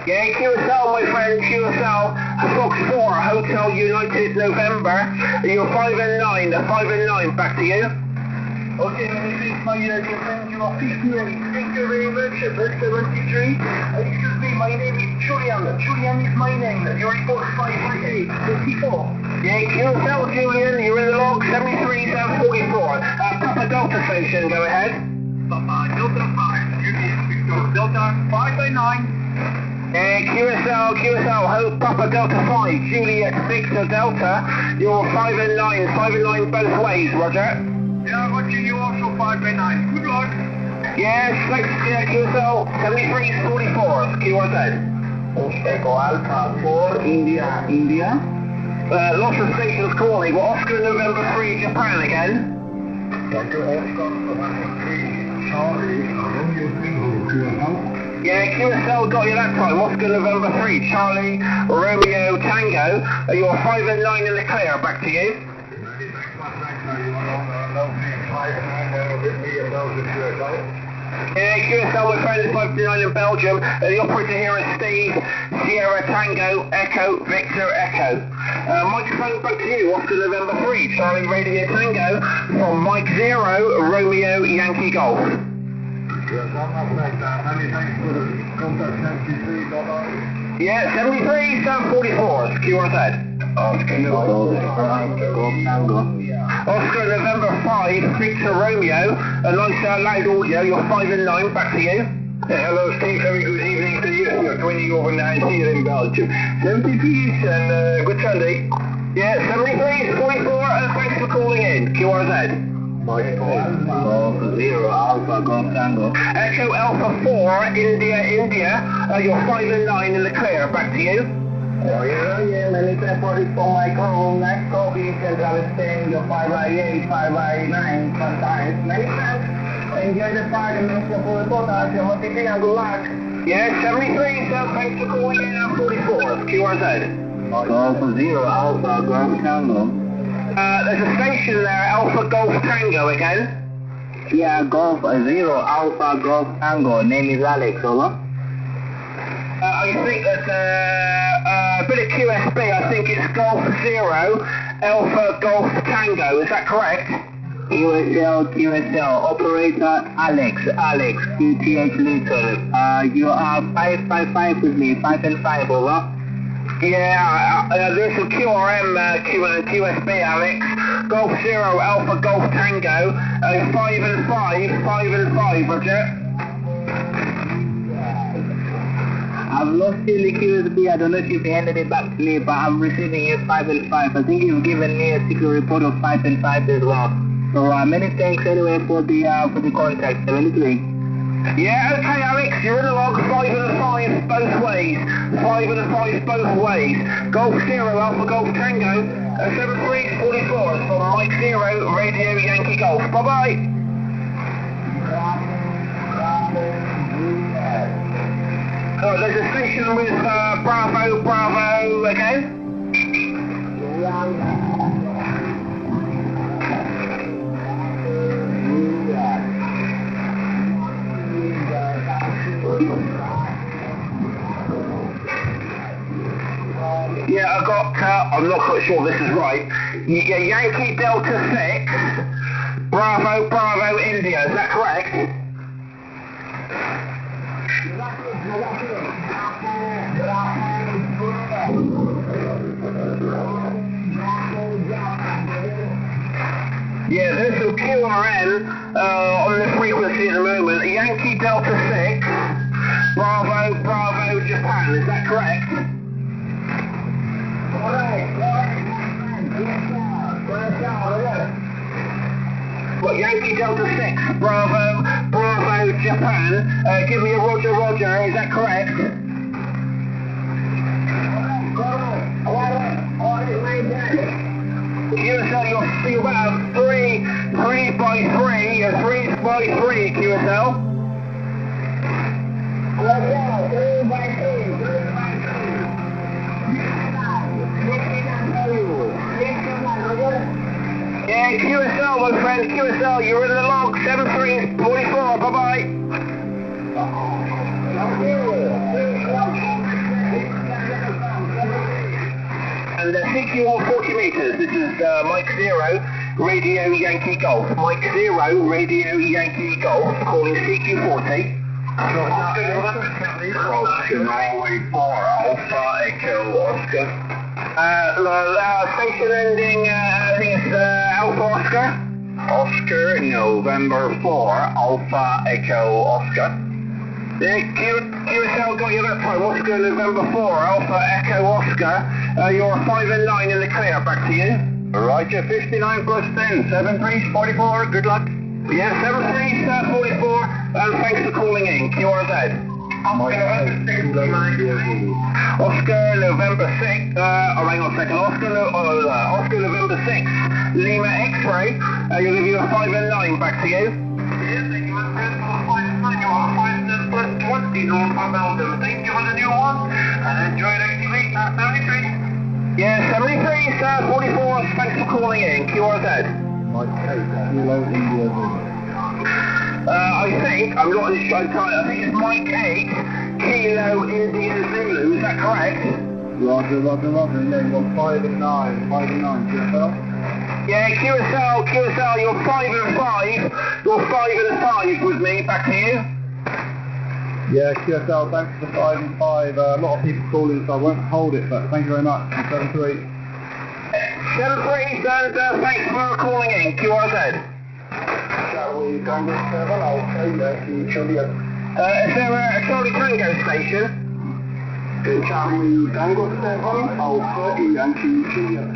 Yeah, QSL, my friend, QSL, Fox 4, Hotel United November. You're 5 and 9, 5 and 9, back to you. Okay, many thanks, my dear friend. You are 58. Thank you very much. 73. Excuse me, my name is Julian. Julian is my name. You report 538, 54. Yeah, QSL, Julian, you're in the log, 73, 44. Papa Delta station, go ahead. Papa Delta 5, Union Victor Delta 5 by 9. QSL, Hope Papa Delta 5, Juliet Victor Delta. You're 5 and 9, 5 and 9 both ways, Roger. Yeah, Roger, you also 5 by 9. Good luck. Yes, thanks, QSL, 73, 44, QRZ. Echo Alpha 4, India. Lots of stations calling. We're Oscar November 3, Japan again. Thank you, Oscar November 3, Charlie, Romeo Tango, QSL. Yeah, QSL got you that time. Oscar November 3, Charlie, Romeo Tango. You're 5 and 9 in the clear. Back to you. Yeah, QSL, my friend, is 529 in Belgium. The operator here is Steve, Sierra Tango, Echo, Victor, Echo. Microphone back to you, Oscar November 3, Charlie Radio Tango, from Mike 0, Romeo, Yankee Golf. Yes, I'm up like that. Many thanks for the contact 73, bye-bye. Yeah, 73, 744, QRZ. Oscar November 5, Victor Romeo, a nice loud audio, you're 5 and 9, back to you. Hello Steve, very good evening to you. You're 20 over 9 here in Belgium. 70 piece and good Sunday. Yeah, 73, 44, and thanks for calling in, QRZ. Golf 0, Alpha, Golf Tango. Echo Alpha 4, India, you're 5 and 9 in the clear, back to you. Oh yeah, many thanks for my call. Next call being Central Spain, you're 5x8, 5x9 sometimes. Many thanks. Enjoy the party, Mr. Pulipota. Good luck. Yeah, 73, so thanks for calling in at 44, QRZ. Golf 0, Alpha, Golf Tango. There's a station there, Alpha Golf Tango again. Yeah, Golf 0, Alpha, Golf Tango. Name is Alex, over. I think that's a bit of QSB, I think it's Golf 0, Alpha Golf Tango, is that correct? QSL, operator Alex, QTH Little. You are 555 with me, 5 and 5, over. Yeah, there's some QRM, QSB, Alex. Golf 0, Alpha Golf Tango, 5 and 5, Roger. I've lost you in the QSB, I don't know if you've handed it back to me, but I'm receiving it 5 and 5. I think you've given me a secret report of 5 and 5 as well. So many thanks anyway for the contact, 73. Yeah, okay Alex, you're in the log, 5 and 5 both ways. 5 and 5 both ways. Golf 0, Alpha Golf Tango, 7344 from Mike 0, Radio Yankee Golf. Bye-bye. Oh, there's a station with Bravo again. Yeah, I got, I'm not quite sure this is right. Yeah, Yankee Delta 6, Bravo India, is that correct? Yeah, there's some QRN on the frequency at the moment. Yankee Delta 6, Bravo Japan, is that correct? What, Yankee Delta 6, Bravo Japan, give me a Roger, is that correct? QSL, you're about 3 by 3 QSL. Yeah, QSL, my friend, QSL, you're in the log, 7344, bye-bye. And CQ on 40 meters, this is Mike 0, Radio Yankee Golf. Mike 0, Radio Yankee Golf, calling CQ 40. Norway 4, Alpha Echo Oscar. Station ending, I think it's Alpha Oscar. Oscar, November 4, Alpha Echo Oscar. Yeah, QSL got you that time. Oscar, November 4, Alpha Echo Oscar. You're 5 and 9 in the clear. Back to you. Roger, 59 plus 10, 7344, good luck. Yeah, 7344, and thanks for calling in. QRZ. Oscar, November 6, hang on a second. Oscar, November 6, Lima X-ray. You'll give you a 5 and 9. Back to you. Yeah, thank you, my friend, for the 5 and 9. You are 5 and plus 20 North Belgium. Thank you for the new one, and enjoy the activity at 73. Yeah, 73, 44, thanks for calling in. QRZ. Mike 8, Kilo India. I think, I'm not sure, I think it's Mike 8, Kilo India Zulu, is that correct? Roger, yeah, you're 5 and 9, QSL? Yeah, QSL, you're 5 and 5, you're 5 and 5 with me, back to you. Yeah, QSL, thanks for the 5 and 5. A lot of people calling, so I won't hold it, but thank you very much. 7-3. 7-3, and thanks for calling in, QRZ. Charlie Tango 7, I'll Yankee Juliet. Is there a Charlie Tango station? Charlie Tango 7, Alpha Yankee Juliet.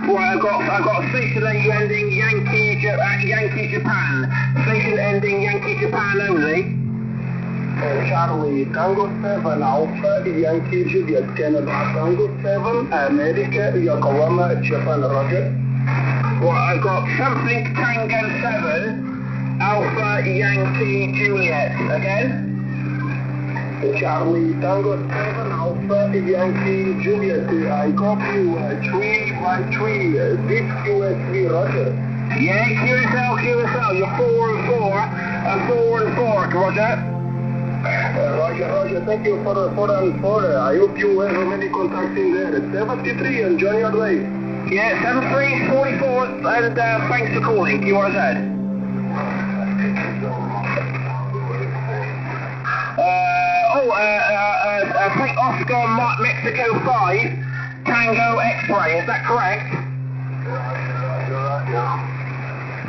Well, I've got a station ending Yankee Japan. Station ending Yankee Japan only. Charlie Tango 7, Alpha Yankee Juliet. Canada Tango 7, America, Yokohama, Japan, Roger. Well, I've got something Tango 7, Alpha Yankee Juliet. Again? Charlie Tango 7, Alpha Yankee Juliet. I copy you 313, deep USB, Roger. Yeah, QSL, you're 4 and 4, 4 and 4, Roger. Roger, thank you for 4 and 4. I hope you have many contacts in there. 73, enjoy your day. Yeah, 73, 44, and thanks for calling, QRZ. Frank Oscar Mexico 5, Tango X-Ray, is that correct?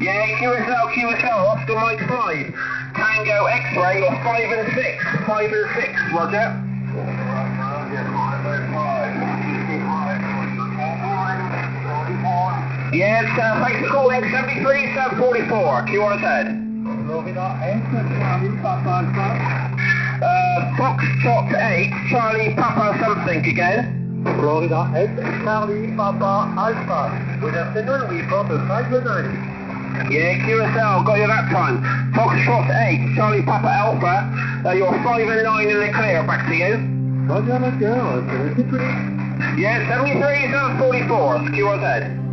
Yeah, QSL, Oscar Mike 5, Tango X-Ray, or 5 and 6, Roger. Yes, thanks for calling, 73, 744, QRZ. Foxtrot 8, Charlie Papa something again. Florida 8, Charlie Papa Alpha. Good afternoon, we got a 5 and 9. Yeah, QSL, got you that time. Foxtrot 8, Charlie Papa Alpha, you're 5 and 9 in the clear, back to you. Roger, 73. Yeah, 73, 744, QRZ.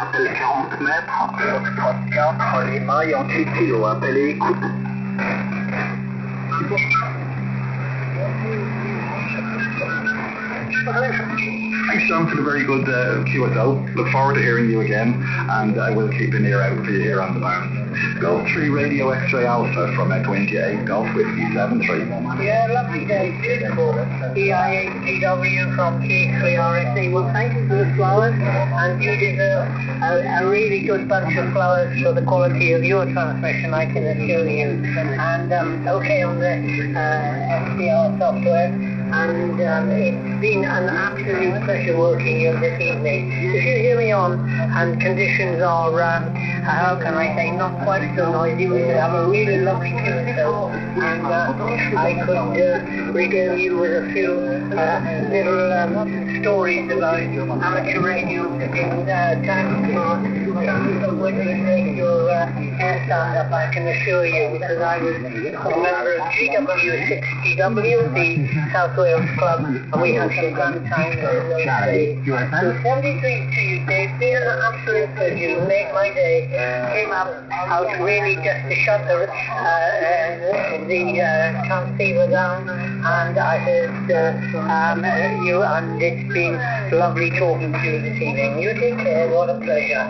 Appel 40 mètres, Foxtrot 4, Lima, Yankee Kilo, appelez écoute. Thanks, John, for the very good QSL. Look forward to hearing you again, and I will keep an ear out for you here on the bound. Golf 3 Radio X-Ray Alpha from 28 Golf Whiskey 73. Yeah, lovely day, beautiful. EIHGW from K3RSA. Well, thank you for the flowers, and you deserve a really good bunch of flowers for the quality of your transmission, I can assure you. And okay on the SDR software. And it's been an absolute pleasure working you this evening. If you hear me on and conditions are, how can I say, not quite so noisy, we could have a really lovely QSL, and I could regale you with a few little stories about amateur radio in times when we make your hair stand up, I can assure you, because I was a member of GW6GW, the South Wales Club, and we had some grand times in those days. So 73 to you, Dave. It's been an absolute pleasure. You made my day. Came out really just to shut the transceiver down, and I heard you, and it's been lovely talking to you this evening. You take care. What a pleasure.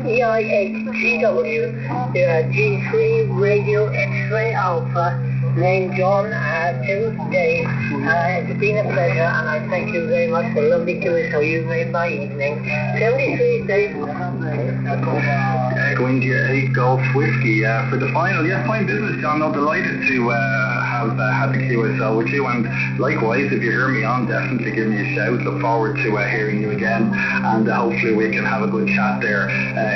EIHGW, G3 Radio X-Ray Alpha, name John, to Dave. It's been a pleasure, and I thank you very much for lovely QSL. You made my evening. 73, Dave. Going to 8 Golf Whiskey for the final. Yes, fine business, John. I'm delighted to have had the QSL with you, and likewise, if you hear me on, definitely give me a shout. Look forward to hearing you again, and hopefully we can have a good chat there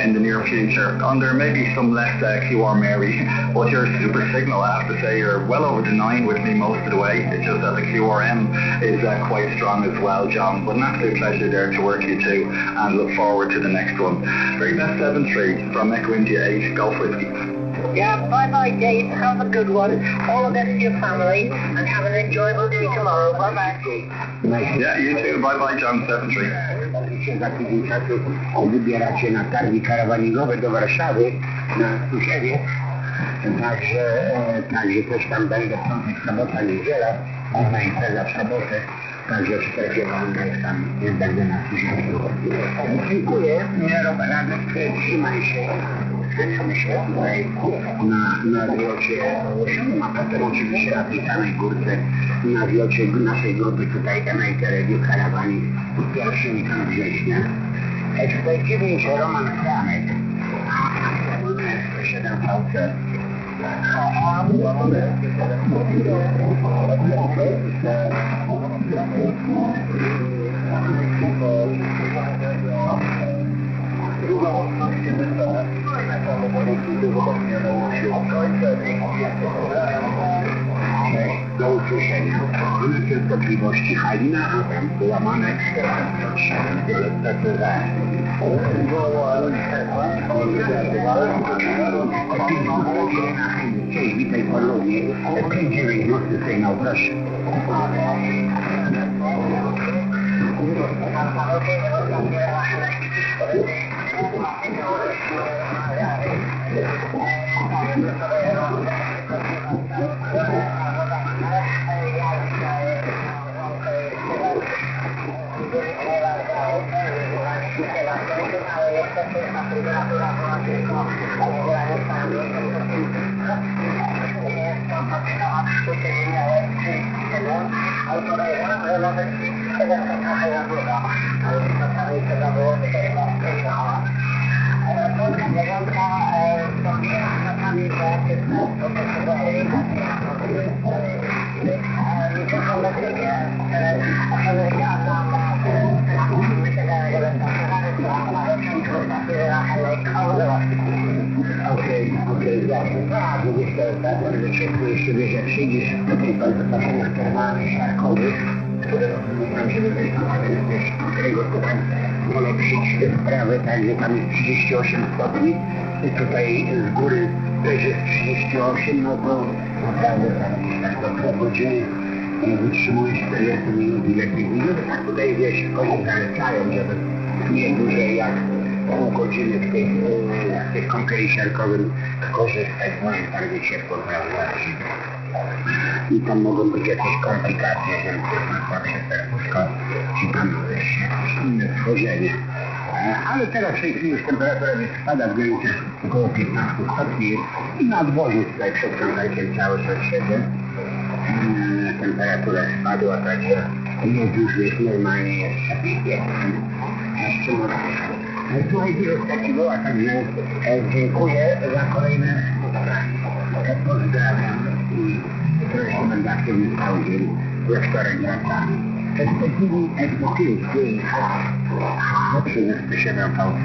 in the near future. Under maybe some less QR Mary, but your super signal, I have to say, you're well over the 9 with me most of the way. It's just that the QRM is quite strong as well, John. But an absolute pleasure there to work you too, and look forward to the next one. Very best 7-3 from Echo India 8 Golf Whiskey. Yeah, bye-bye, Dave. Have a good one. All the best to your family, and have an enjoyable day tomorrow. Bye-bye. Yeah, you too. Bye-bye, John. 7-3. Wybierać się na targi karawaninowe do Warszawy, na Susiewie. Także też tam będę w sobota, niedziela, główna impreza w sobotę. Także w strefie wolnej tam będę na Susiewie. Dziękuję, Radek, trzymaj się. Słyszymy się na zlocie Łosiu, a potem oczywiście na tej samej górce, na zlocie naszej grupy tutaj MIT Radio Karawani 1 września. Tutaj 9 Roman Franek, a 7 VC. Do usłyszenia. Mamy częstotliwości Halina, a tam Łamanek 407. Cześć, witaj ponownie. 590 sygnał, proszę. Okej, właśnie. Tak, mówisz to, że jeszcze wiesz, jak siedzisz do tej baszenach termalnych, szarkowych, które rozumiem, żeby wejść na którego tutaj polepszyć sprawę, także tam jest 38 stopni i tutaj z góry też jest 38, no to naprawdę tak do 2 godziny wytrzymujesz 40 minut i lepiej minut, tak tutaj wiesz, konie zalecają, żeby nie dłużej jak pół godziny w tej kąpieli siarkowym korzystać, bo jest bardzo ciepło, prawda? I tam mogą być jakieś komplikacje, że słabsze serduszko, czy tam jakieś inne stworzenie. Ale teraz w tej chwili już temperatura spada w granicach około 15 stopni i na dworzu tutaj przed kontaktem cały czas siedzę. Temperatura spadła, także jest już normalnie jest jeszcze słuchaj, jest taki była, także dziękuję za kolejne spotkanie. Pozdrawiam i proszę będę aktywny cały dzień we wtorek wracamy. Perspektywi egzotyki lepsze ze 107 VC.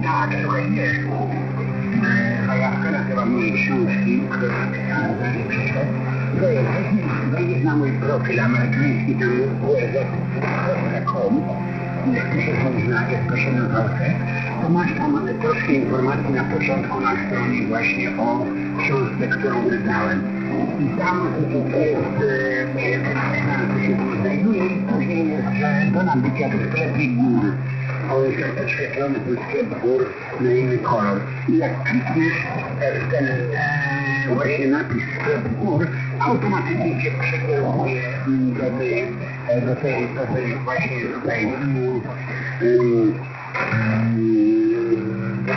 Tak, słuchaj, nie. Zajawka nazywa mnie książki, które napisałem za przyszedł. Wejdziesz na mój profil amerykański, tam www.com, jak się można, jest to 7 VC, to masz tam troszkę informacji na początku na stronie właśnie o książce, którą wydałem. I tam jest napisane, co się tu znajduje i później jest, że do nabycia w sklepie gór. On jest tam podświetlony ten sklep gór na inny kolor. I jak klikniesz w ten właśnie napis sklep gór, automatycznie cię przekieruje do tej właśnie tutaj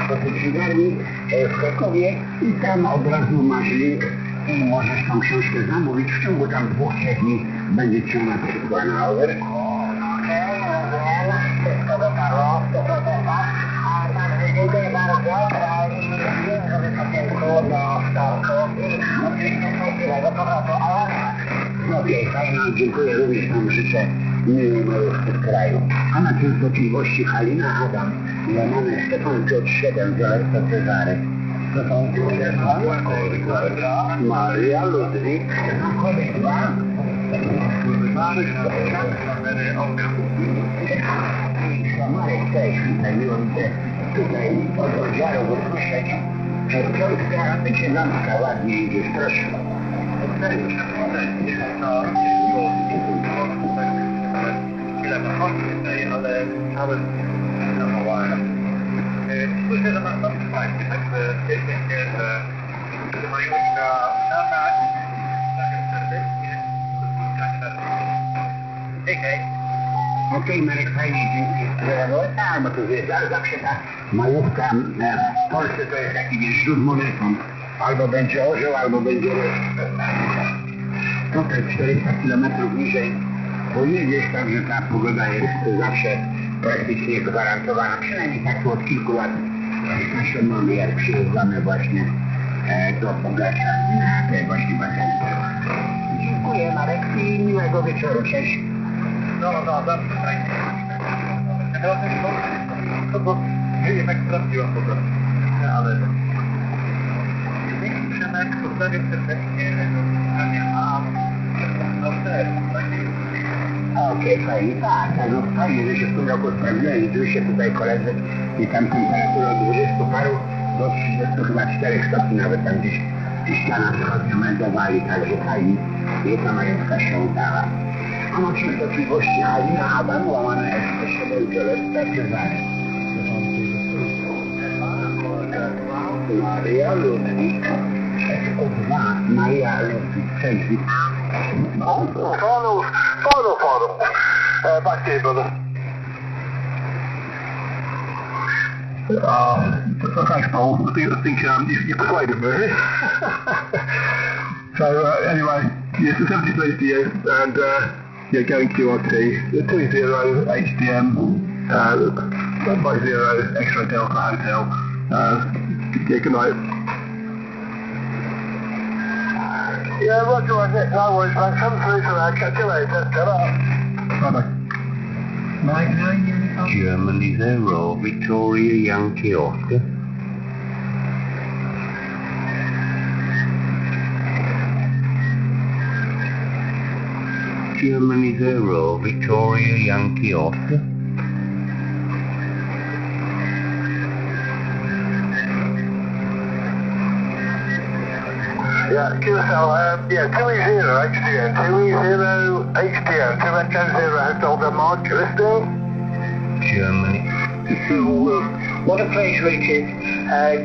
do tej księgarni w Krakowie i tam od razu masz link i możesz tą książkę zamówić. W ciągu tam 2-3 dni będzie ci ona przysłana. Okej, fajnie, dziękuję również Wam życzę miłego w kraju. A na częstotliwości Halina Adam, łamane Stefan Piotr 7, Violetta Cezary. Stefan Piotr 2, Maria Ludwik, Stefan Kodek 2, Marek też, tutaj miło mi się tutaj od oddziału usłyszeć. Piątka będzie lampka, ładnie idzie, proszę. Ale cały słyszę, że masz tam fajnie, także cieszę się, że Majówka dana serdecznie spotkanie na Okej, Marek, fajnie, dzięki. Tak, bo to wiesz, zawsze ta majówka w Polsce to jest taki wiesz, rzut monetą. Albo będzie orzeł, albo będzie ryż. Tutaj 400 km niżej pojedziesz, także ta pogoda jest zawsze praktycznie gwarantowana. Przynajmniej tak od kilku lat zresztą mamy, jak przyjeżdżamy właśnie do Pogacza na te właśnie baseny. Dziękuję, Marek, i miłego wieczoru. Cześć. No, zawsze fajnie. To jednak sprawdziłam po prostu. Ale Przemek, pozdrawiam serdecznie. Okej, fajnie, tak, no fajnie, że się w tym roku sprawdziłem, rzeczywiście tutaj koledzy i tam temperatura od 20 paru do 30 chyba 4 stopni nawet tam gdzieś ściana wschodnia meldowali, także fajnie, że ta majówka się udała. A na częstotliwości Halina Adam, łamane S7 Violetta Cezary. Maria Ludwik, S2 Maria Ludwik, Cezary. Final. Back to you, brother. Thanks, Paul. I think you persuaded me. So anyway, yes, the 70 please to you, and yeah, going QRT, 20 HDM, by 0 X-ray Delta Hotel. Yeah, good night. Yeah, Roger, no worries, man. Come through for that. Catch you later. Ta-ra. Bye-bye. Germany 0, Victoria Yankee Oscar. Germany 0, Victoria Yankee Oscar. Yeah, QSL, 2E0 HDN, 2E0 HDN, 2 Echo 0 Hotel Denmark, listing. Germany. What a pleasure it is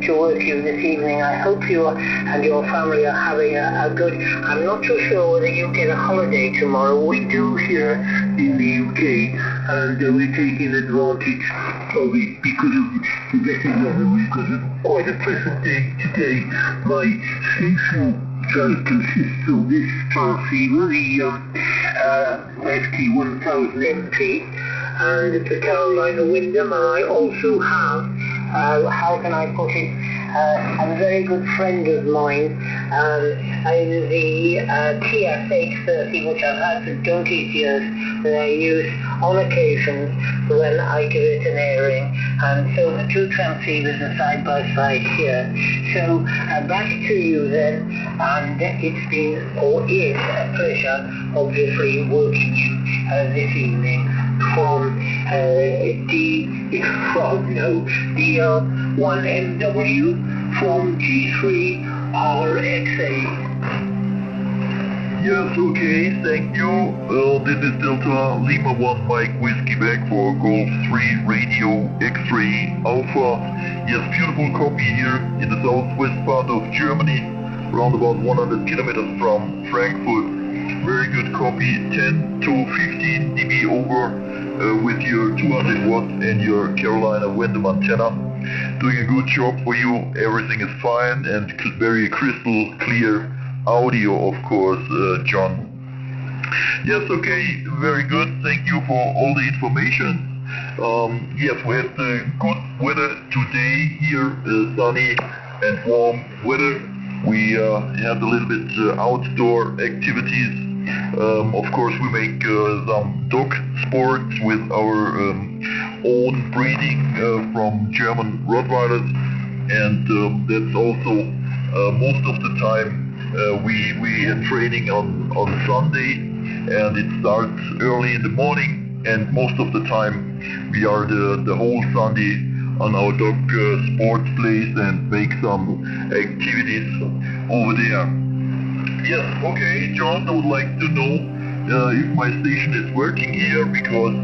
to work with you this evening. I hope you and your family are having a good... I'm not so sure whether you get a holiday tomorrow. We do here in the UK, and we're taking advantage of it because of the better weather. We've got quite a pleasant day today. My social drive consists of this transceiver, the FT1000 MP, and the Carolina Wyndham, and I also have, how can I put it, a very good friend of mine in the TS830, which I've had for donkey's years, that I use on occasions when I give it an airing, and so the two transceivers are side by side here. So back to you then, and it's been, or is, a pleasure, obviously, working you this evening from DR1MW from G3RXA. Yes, okay, thank you. This is Delta Lima 1 Mike Whiskey back for Golf 3 Radio X-Ray Alpha. Yes, beautiful copy here in the southwest part of Germany, around about 100 kilometers from Frankfurt. Very good copy, 10 to 15 dB over with your 200 watts and your Carolina Wyndham antenna. Doing a good job for you, everything is fine and very crystal clear audio, of course, John. Yes, okay, very good, thank you for all the information. Yes, we had good weather today here, sunny and warm weather. We had a little bit outdoor activities. Of course, we make some dog sports with our own breeding from German Rottweilers, and that's also most of the time we are training on Sunday, and it starts early in the morning, and most of the time we are the whole Sunday on our dog sports place and make some activities over there. Yes, okay, John, I would like to know if my station is working here, because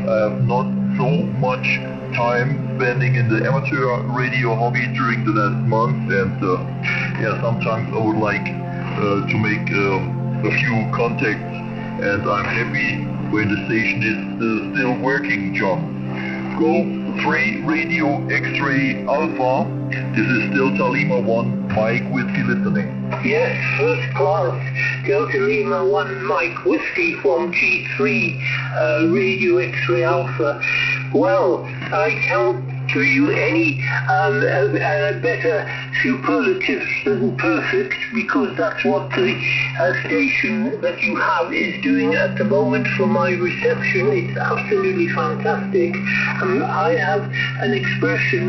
I have not so much time spending in the amateur radio hobby during the last month, and yeah, sometimes I would like to make a few contacts, and I'm happy when the station is still working, John. Go 3 Radio X-Ray Alpha. This is Delta Lima 1, Mike Whiskey listening. Yes, first class. Delta Lima 1 Mike Whiskey from G3 Radio X-Ray Alpha. Well, I can't give you any better superlatives than perfect, because that's what the station that you have is doing at the moment for my reception. It's absolutely fantastic. I have an expression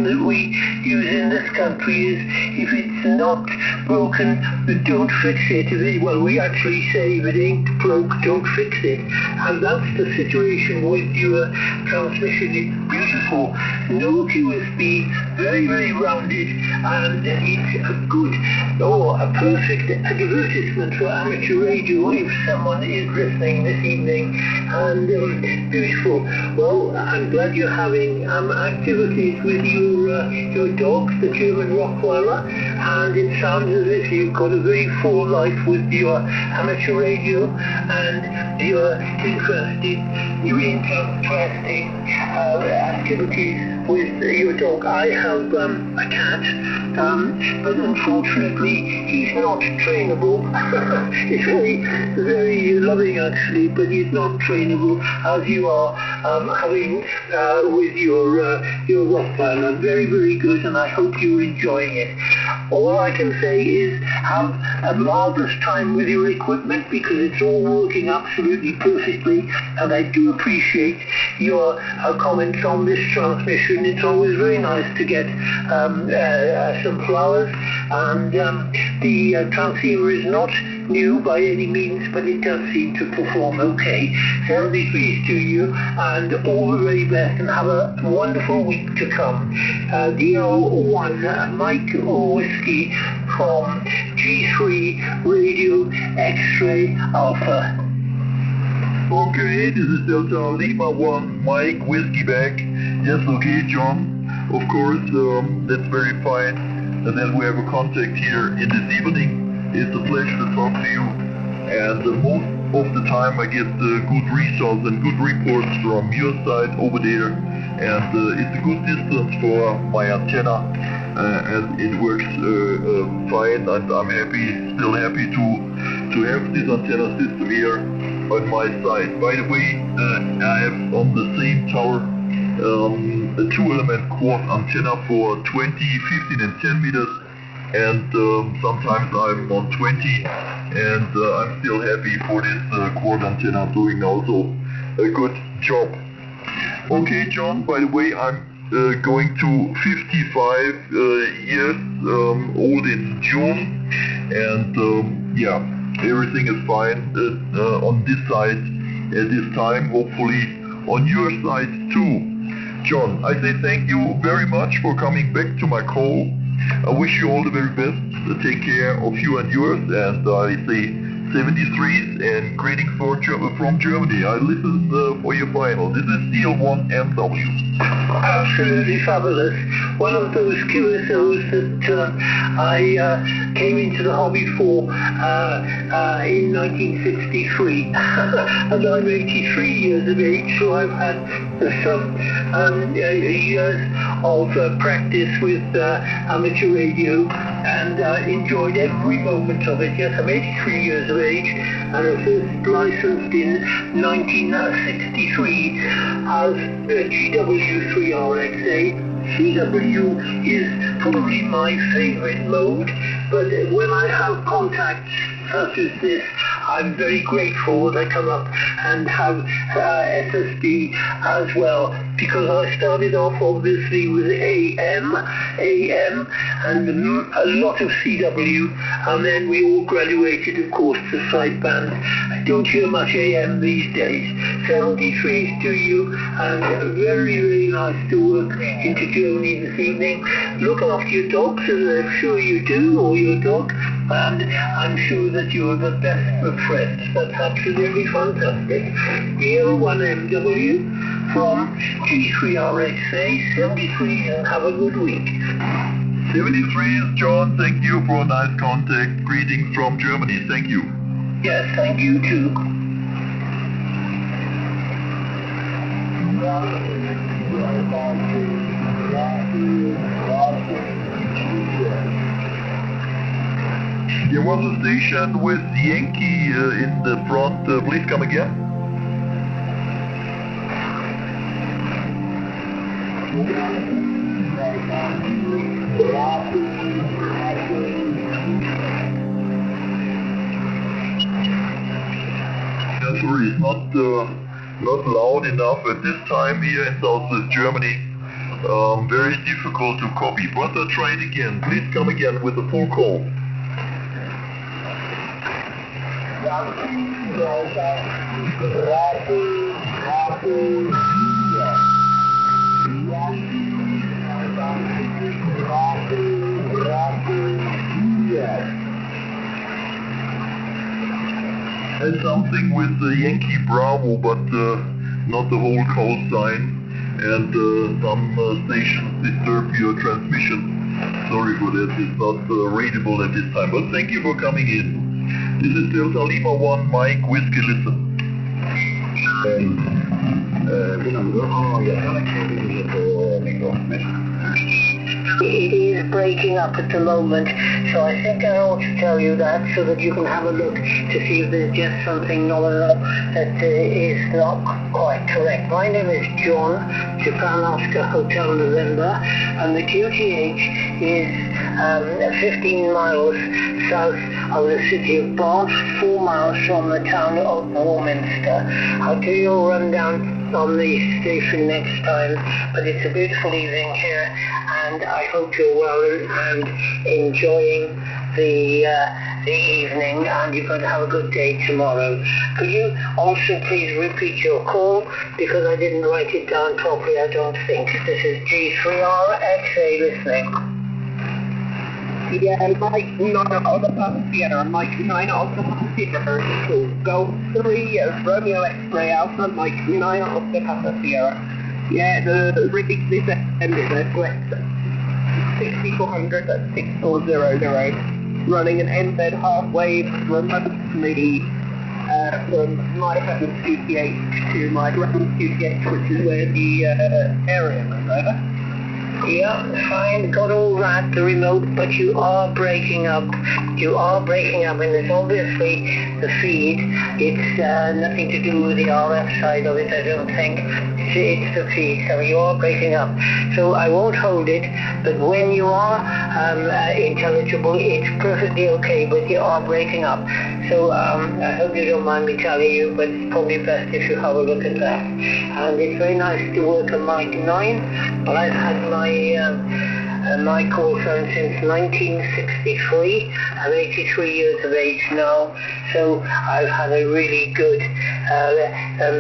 that we use in this country is, if it's not broken, don't fix it. Well, we actually say, if it ain't broke, don't fix it. And that's the situation with your transmission. It's beautiful, no QSB, very, very rounded, and it's a good, a perfect advertisement for amateur radio if someone is listening this evening. And beautiful. Well, I'm glad you're having activities with your dog, the German Rottweiler, and it sounds as if you've got a very full life with your amateur radio and your interesting activities with your dog. I have a cat, but unfortunately he's not trainable. He's very, very loving actually, but he's not trainable as you are having with your Rottweiler. Very, very good, and I hope you're enjoying it. All I can say is have a marvelous time with your equipment, because it's all working absolutely perfectly, and I do appreciate your comments on this transmission. It's always very nice to get some flowers, and the transceiver is not new by any means, but it does seem to perform okay. Healthy peace to you, and all the very best, and have a wonderful week to come. DO1 Mike Whiskey from G3 Radio X-Ray Alpha. Okay, this is Delta Lima 1 Mike Whiskey back. Yes, okay, John. Of course, that's very fine. And then we have a contact here in this evening. It's a pleasure to talk to you. And most of the time I get good results and good reports from your side over there. And it's a good distance for my antenna. And it works fine. And I'm still happy to have this antenna system here on my side. By the way, I have on the same tower a 2-element quad antenna for 20, 15 and 10 meters, and sometimes I'm on 20, and I'm still happy for this quad antenna doing also a good job. Okay, John, by the way, I'm going to 55 years old in June, and yeah, everything is fine on this side at this time, hopefully on your side too. John, I say thank you very much for coming back to my call. I wish you all the very best. Take care of you and yours, and I say 73s and greetings from Germany. I listen for your final. This is CL1MW. Absolutely fabulous. One of those QSOs that I came into the hobby for in 1963. And I'm 83 years of age, so I've had some years of practice with amateur radio and enjoyed every moment of it. Yes, I'm 83 years of age and I first licensed in 1963 as GW3RXA. CW is probably my favorite mode, but when I have contacts such as this, I'm very grateful that I come up and have SSD as well, because I started off obviously with AM, and a lot of CW, and then we all graduated, of course, to sideband. I don't hear much AM these days. 73 to you, and very, very nice to work into Germany this evening. Look after your dogs, as I'm sure you do, or your dog, and I'm sure that you're the best of friends. That's absolutely fantastic. Here, 1MW from G3RXA 73, and have a good week. 73 is John. Thank you for a nice contact. Greetings from Germany. Thank you. Yes, thank you too. There was a station with Yankee in the front. Please come again. Sorry, it's not loud enough at this time here in Southwest Germany. Very difficult to copy, but I'll try it again. Please come again with a full call. And something with the Yankee Bravo, but not the whole coastline, and some stations disturb your transmission. Sorry for that, it's not readable at this time, but thank you for coming in. This is Delta Lima 1, Mike, Whiskey, listen. It is breaking up at the moment, so I think I ought to tell you that so that you can have a look to see if there's just something nominal that is not quite correct. My name is John, Japan Oscar Hotel November, and the QTH is 15 miles south of the city of Bath, 4 miles from the town of Warminster. I'll give you a rundown on the station next time, but it's a beautiful evening here, and I hope you're well and enjoying the evening, and you're going to have a good day tomorrow. Could you also please repeat your call, because I didn't write it down properly, I don't think. This is G3RXA listening. Yeah, Mike 9 Alpha Papa Sierra, Mike 9 Alpha Papa Sierra, so go 3 Romeo X-Ray Alpha, Mike 9 Alpha Papa Sierra. Yeah, the release this ended at 6400 at 6400, running an embed half-wave remotely from my home QTH to my ground QTH, which is where the area is, over. Yeah, fine, got all that, the remote, but you are breaking up. You are breaking up, and it's obviously the feed. It's nothing to do with the RF side of it, I don't think. It's the feed, so you are breaking up. So I won't hold it, but when you are intelligible, it's perfectly okay, but you are breaking up. So I hope you don't mind me telling you, but it's probably best if you have a look at that. And it's very nice to work on Mike 9, but I've had my call phone since 1963. I'm 83 years of age now, so I've had a really good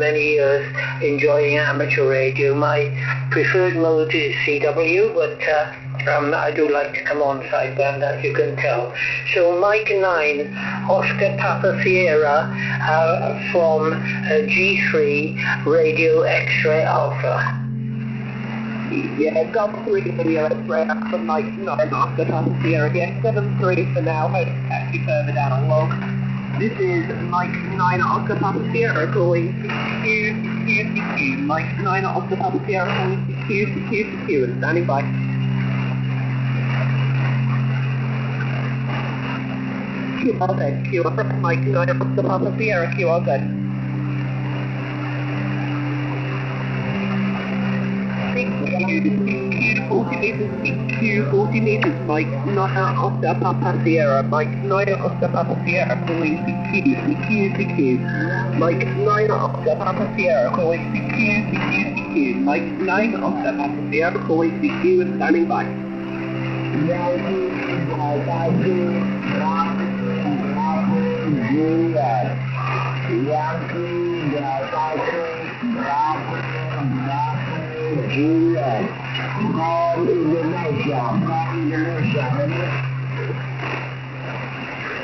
many years enjoying amateur radio. My preferred mode is CW, but I do like to come on sideband, as you can tell. So Mike 9, Oscar Papa Sierra from G3 Radio X-Ray Alpha. Yeah, Golf 3 Romeo X-ray Alpha Mike 9 Oscar Papa Sierra. Yeah, 7-3 for now. Hope to catch you further down on log. This is Mike 9 Oscar Papa Sierra calling CQ. Mike 9 Oscar Papa Sierra calling CQ and standing by. QRZ, Mike 9 Oscar Papa Sierra, QRZ. CQ 40 meters, Mike 9 Oscar Papa Sierra, Mike 9 Oscar Papa Sierra calling CQ. Mike 9 Oscar Papa Sierra calling CQ. Mike 9 Oscar Papa Sierra calling CQ and standing by.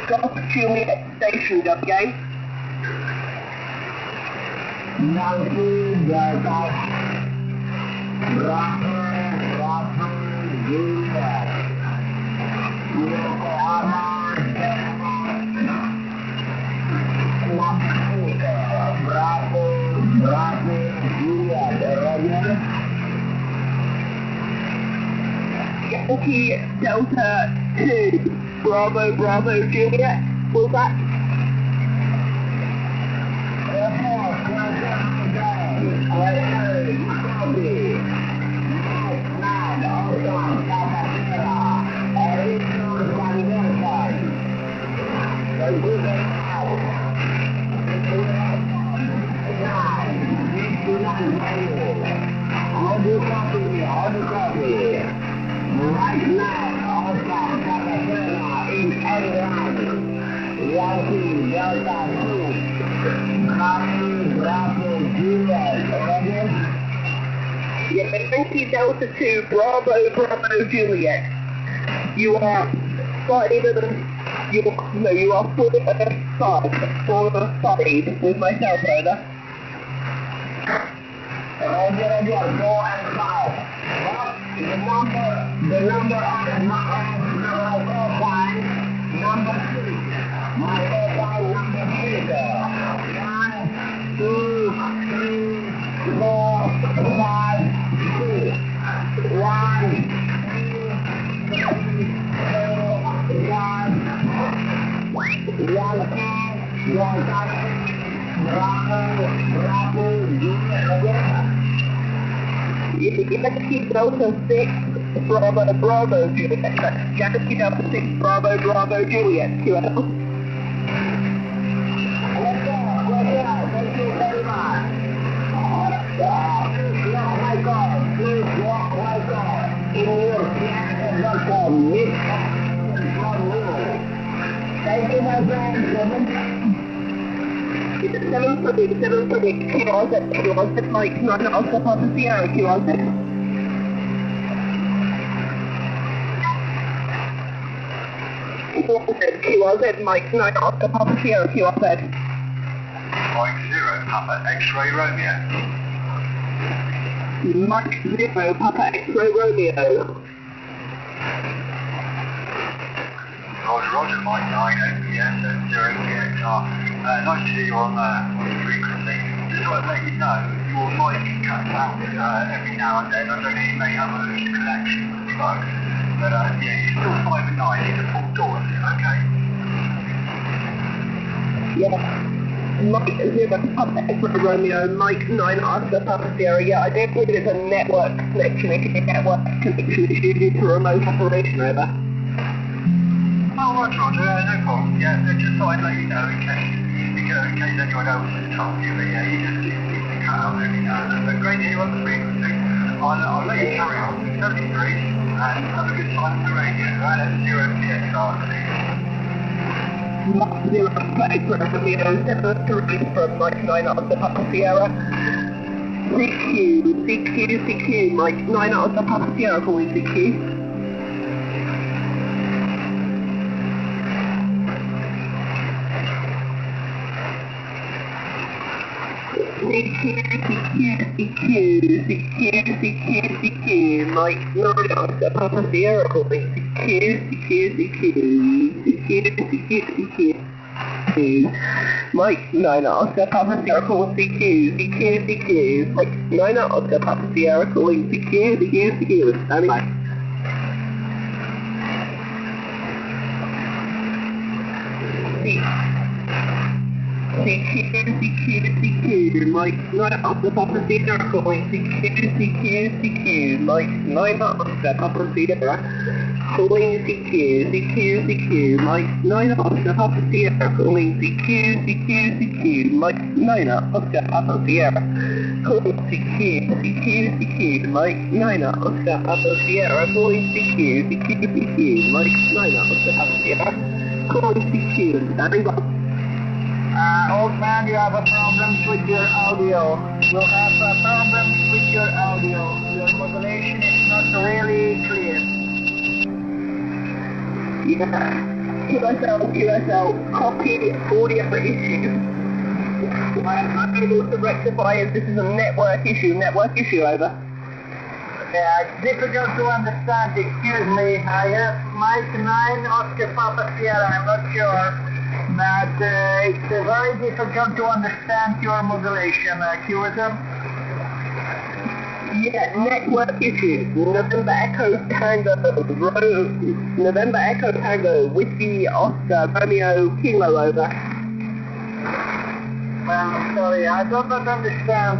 Golf Juliet Station, WA. Yankee Delta 2, Bravo Juliet, full back. Right now, Oscar Papa Sierra in Adelaide, Yankee Delta 2, Bravo Juliet, ready? Yeah, Yankee Delta 2, Bravo Juliet. You are 5 with myself, over. Roger, go and 5. The number on my coastline, number 3. My coastline number 3. 1, 2, 3, 4, 5, 6. 1, 2, 3, 4, 5, 1, Yankee Delta 6, Bravo Juliet. Yankee Delta 6, Bravo Juliet. QL. Thank you very much. Please walk like God. In your Seattle.com. Thank you, my friend. 7-3, QRZ, Mike 9 Oscar Papa Sierra, QRZ. QRZ, Mike 9 Oscar Papa Sierra, QRZ. Mike 0 Papa X-ray Romeo. Mike 0 Papa X-ray Romeo. Roger, Mike 9 OPS 0 PXR. Nice to hear you on the frequency. Just want to let you know, your mic cuts out every now and then. I don't know, you may have a loose connection with the phone. But yeah, you're still 5 and 9 in the full door, okay? Yeah. Mike 0 Papa X-ray Romeo, Mike 9 Oscar Papa Sierra. Yeah, I do believe it's a network connection. It could be a network connection issue due to remote operation, over. Oh, right, Roger, no problem. Yeah, just thought I'd let you know in case anyone else has told you, but yeah, you just keep the cut out every now and then. But great to hear on the frequency. I'll let you carry on. Don't be great, and have a good time on the radio, right? At 0 PXR, Mike 0 Papa X-ray Romeo, 7-3 from Mike 9 Oscar Papa Sierra. CQ, Mike 9 Oscar Papa Sierra calling CQ. CQ, Mike 9 Oscar Papa Sierra calling CQ. Mike 9 Oscar Papa Sierra calling CQ. Mike 9 Oscar Papa Sierra calling CQ. Standing by. CQ, Mike 9 Oscar Papa Sierra calling CQ, Mike 9 Oscar Papa Sierra calling CQ, Mike 9 Oscar Papa Sierra calling CQ, Mike 9 Oscar Papa Sierra calling CQ, Mike 9 Oscar Papa Sierra calling CQ, Mike 9 Oscar Papa Sierra calling CQ, standing by. Old man, you have a problem with your audio. You have problems with your audio. Your modulation is not really clear. Yeah. QSL, copy audio issue. I'm able to rectify it. This is a network issue, over. Yeah, it's difficult to understand. Excuse me. I have Mike 9 Oscar Papa Sierra. I'm not sure. But it's very difficult to understand your modulation, QSL. Yeah, network issue. November Echo Tango, Whiskey Oscar Romeo Kilo over. Well, sorry, I don't understand.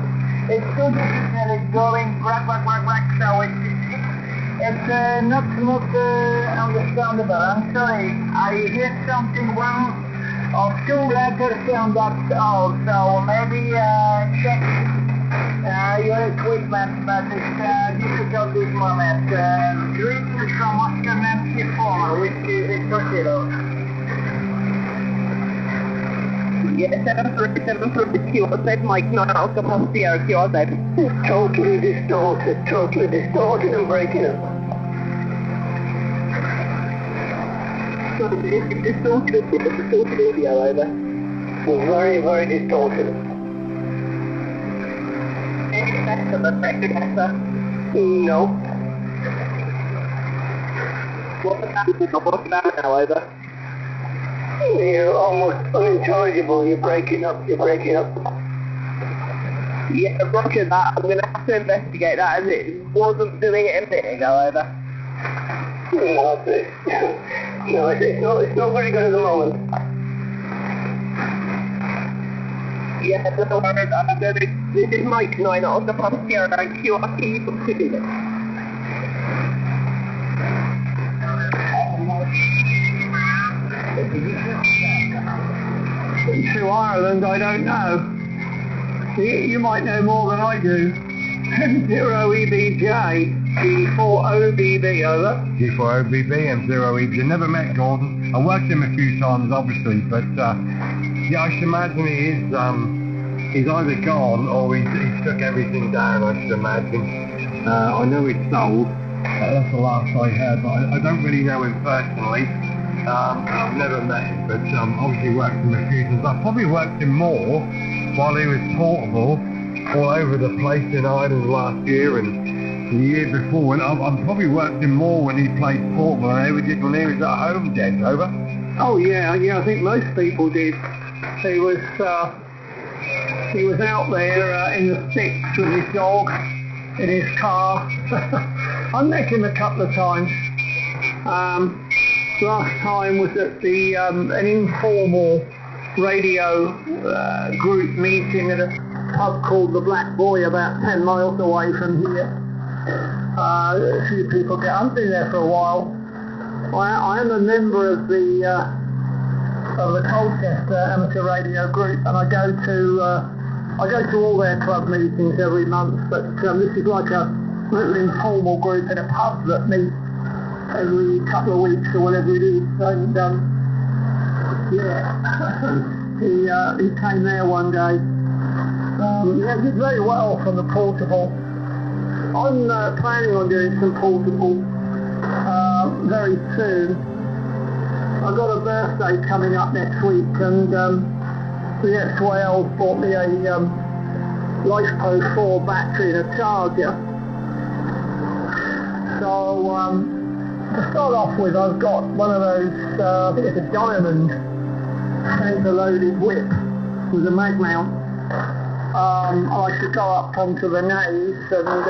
It's too difficult. It's going whack, so it's not understandable. I'm sorry. I hear something wrong. Of 2 letters and that's all. So maybe check your equipment, but it's difficult this moment. Greetings from Oscar Nancy 4, which is Victor Kilo. Yeah, 737 QRZ, Mike 9 Oscar Papa Sierra QRZ. Totally distorted and breaking up. Distorted audio over. Very, very distorted. Any better? No. What's about now over? You're almost unintelligible. You're breaking up. Yeah, roger that. I'm going to have to investigate that as it wasn't doing it a minute ago over. No, it's not very good at the moment. Yeah, no worries. This is Mike 9 Oscar Papa Sierra and QRT from Sydney. To Ireland, I don't know. You might know more than I do. 0EBJ, G4OBB, over. G4OBB and 0EBJ. Never met Gordon. I worked him a few times, obviously, but yeah, I should imagine he's either gone or he took everything down, I should imagine. I know he's sold. That's the last I heard, but I don't really know him personally. I've never met him, but obviously worked him a few times. I probably worked him more while he was portable all over the place in Ireland last year and the year before. And I've probably worked him more when he played portable than I ever did when he was at home dead. Over? Oh yeah, I think most people did. He was out there in the sticks with his dog in his car. I met him a couple of times. Last time was at the an informal radio group meeting at a pub called the Black Boy about 10 miles away from here. A few people get. I've been there for a while. I am a member of the Colchester amateur radio group, and I go to all their club meetings every month. But this is like a little informal group in a pub that meets every couple of weeks or whatever it is. And yeah, he came there one day. Yeah, did very well from the portable. I'm planning on doing some portable very soon. I've got a birthday coming up next week, and the ex-Wales bought me a LifePo 4 battery and a charger. So to start off with, I've got one of those, I think it's a diamond center-loaded whip with a mag mount. I like to go up onto the naze, and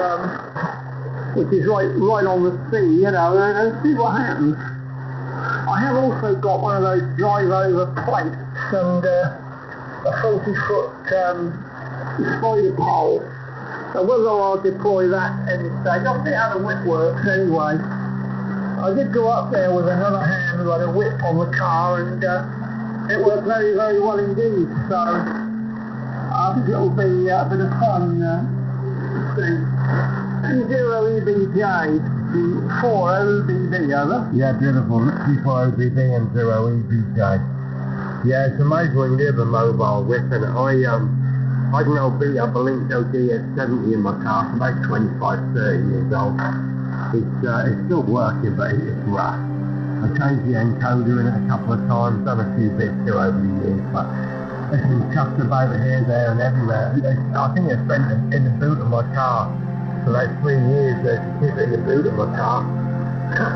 which is right on the sea, you know, and see what happens. I have also got one of those drive-over plates and a 40-foot spider pole. So whether I'll deploy that any stage, I'll see how the whip works anyway. I did go up there with another hand who had a whip on the car, and it worked very, very well indeed. So I think it'll be a bit of fun to see. M0EBJ. 4 OBB, over. Yeah, beautiful. 4 OBB and 0 EBJ. Yeah, it's amazing when you have a mobile whip, and I can now beat up a Linkco DS70 in my car. It's about 25, 30 years old. It's still working, but it's rough. I changed the encoder in it a couple of times, done a few bits too over the years, but it's been chucked about here, there and everywhere. I think it's been in the boot of my car. For like 3 years, there's a kit in the boot of my car.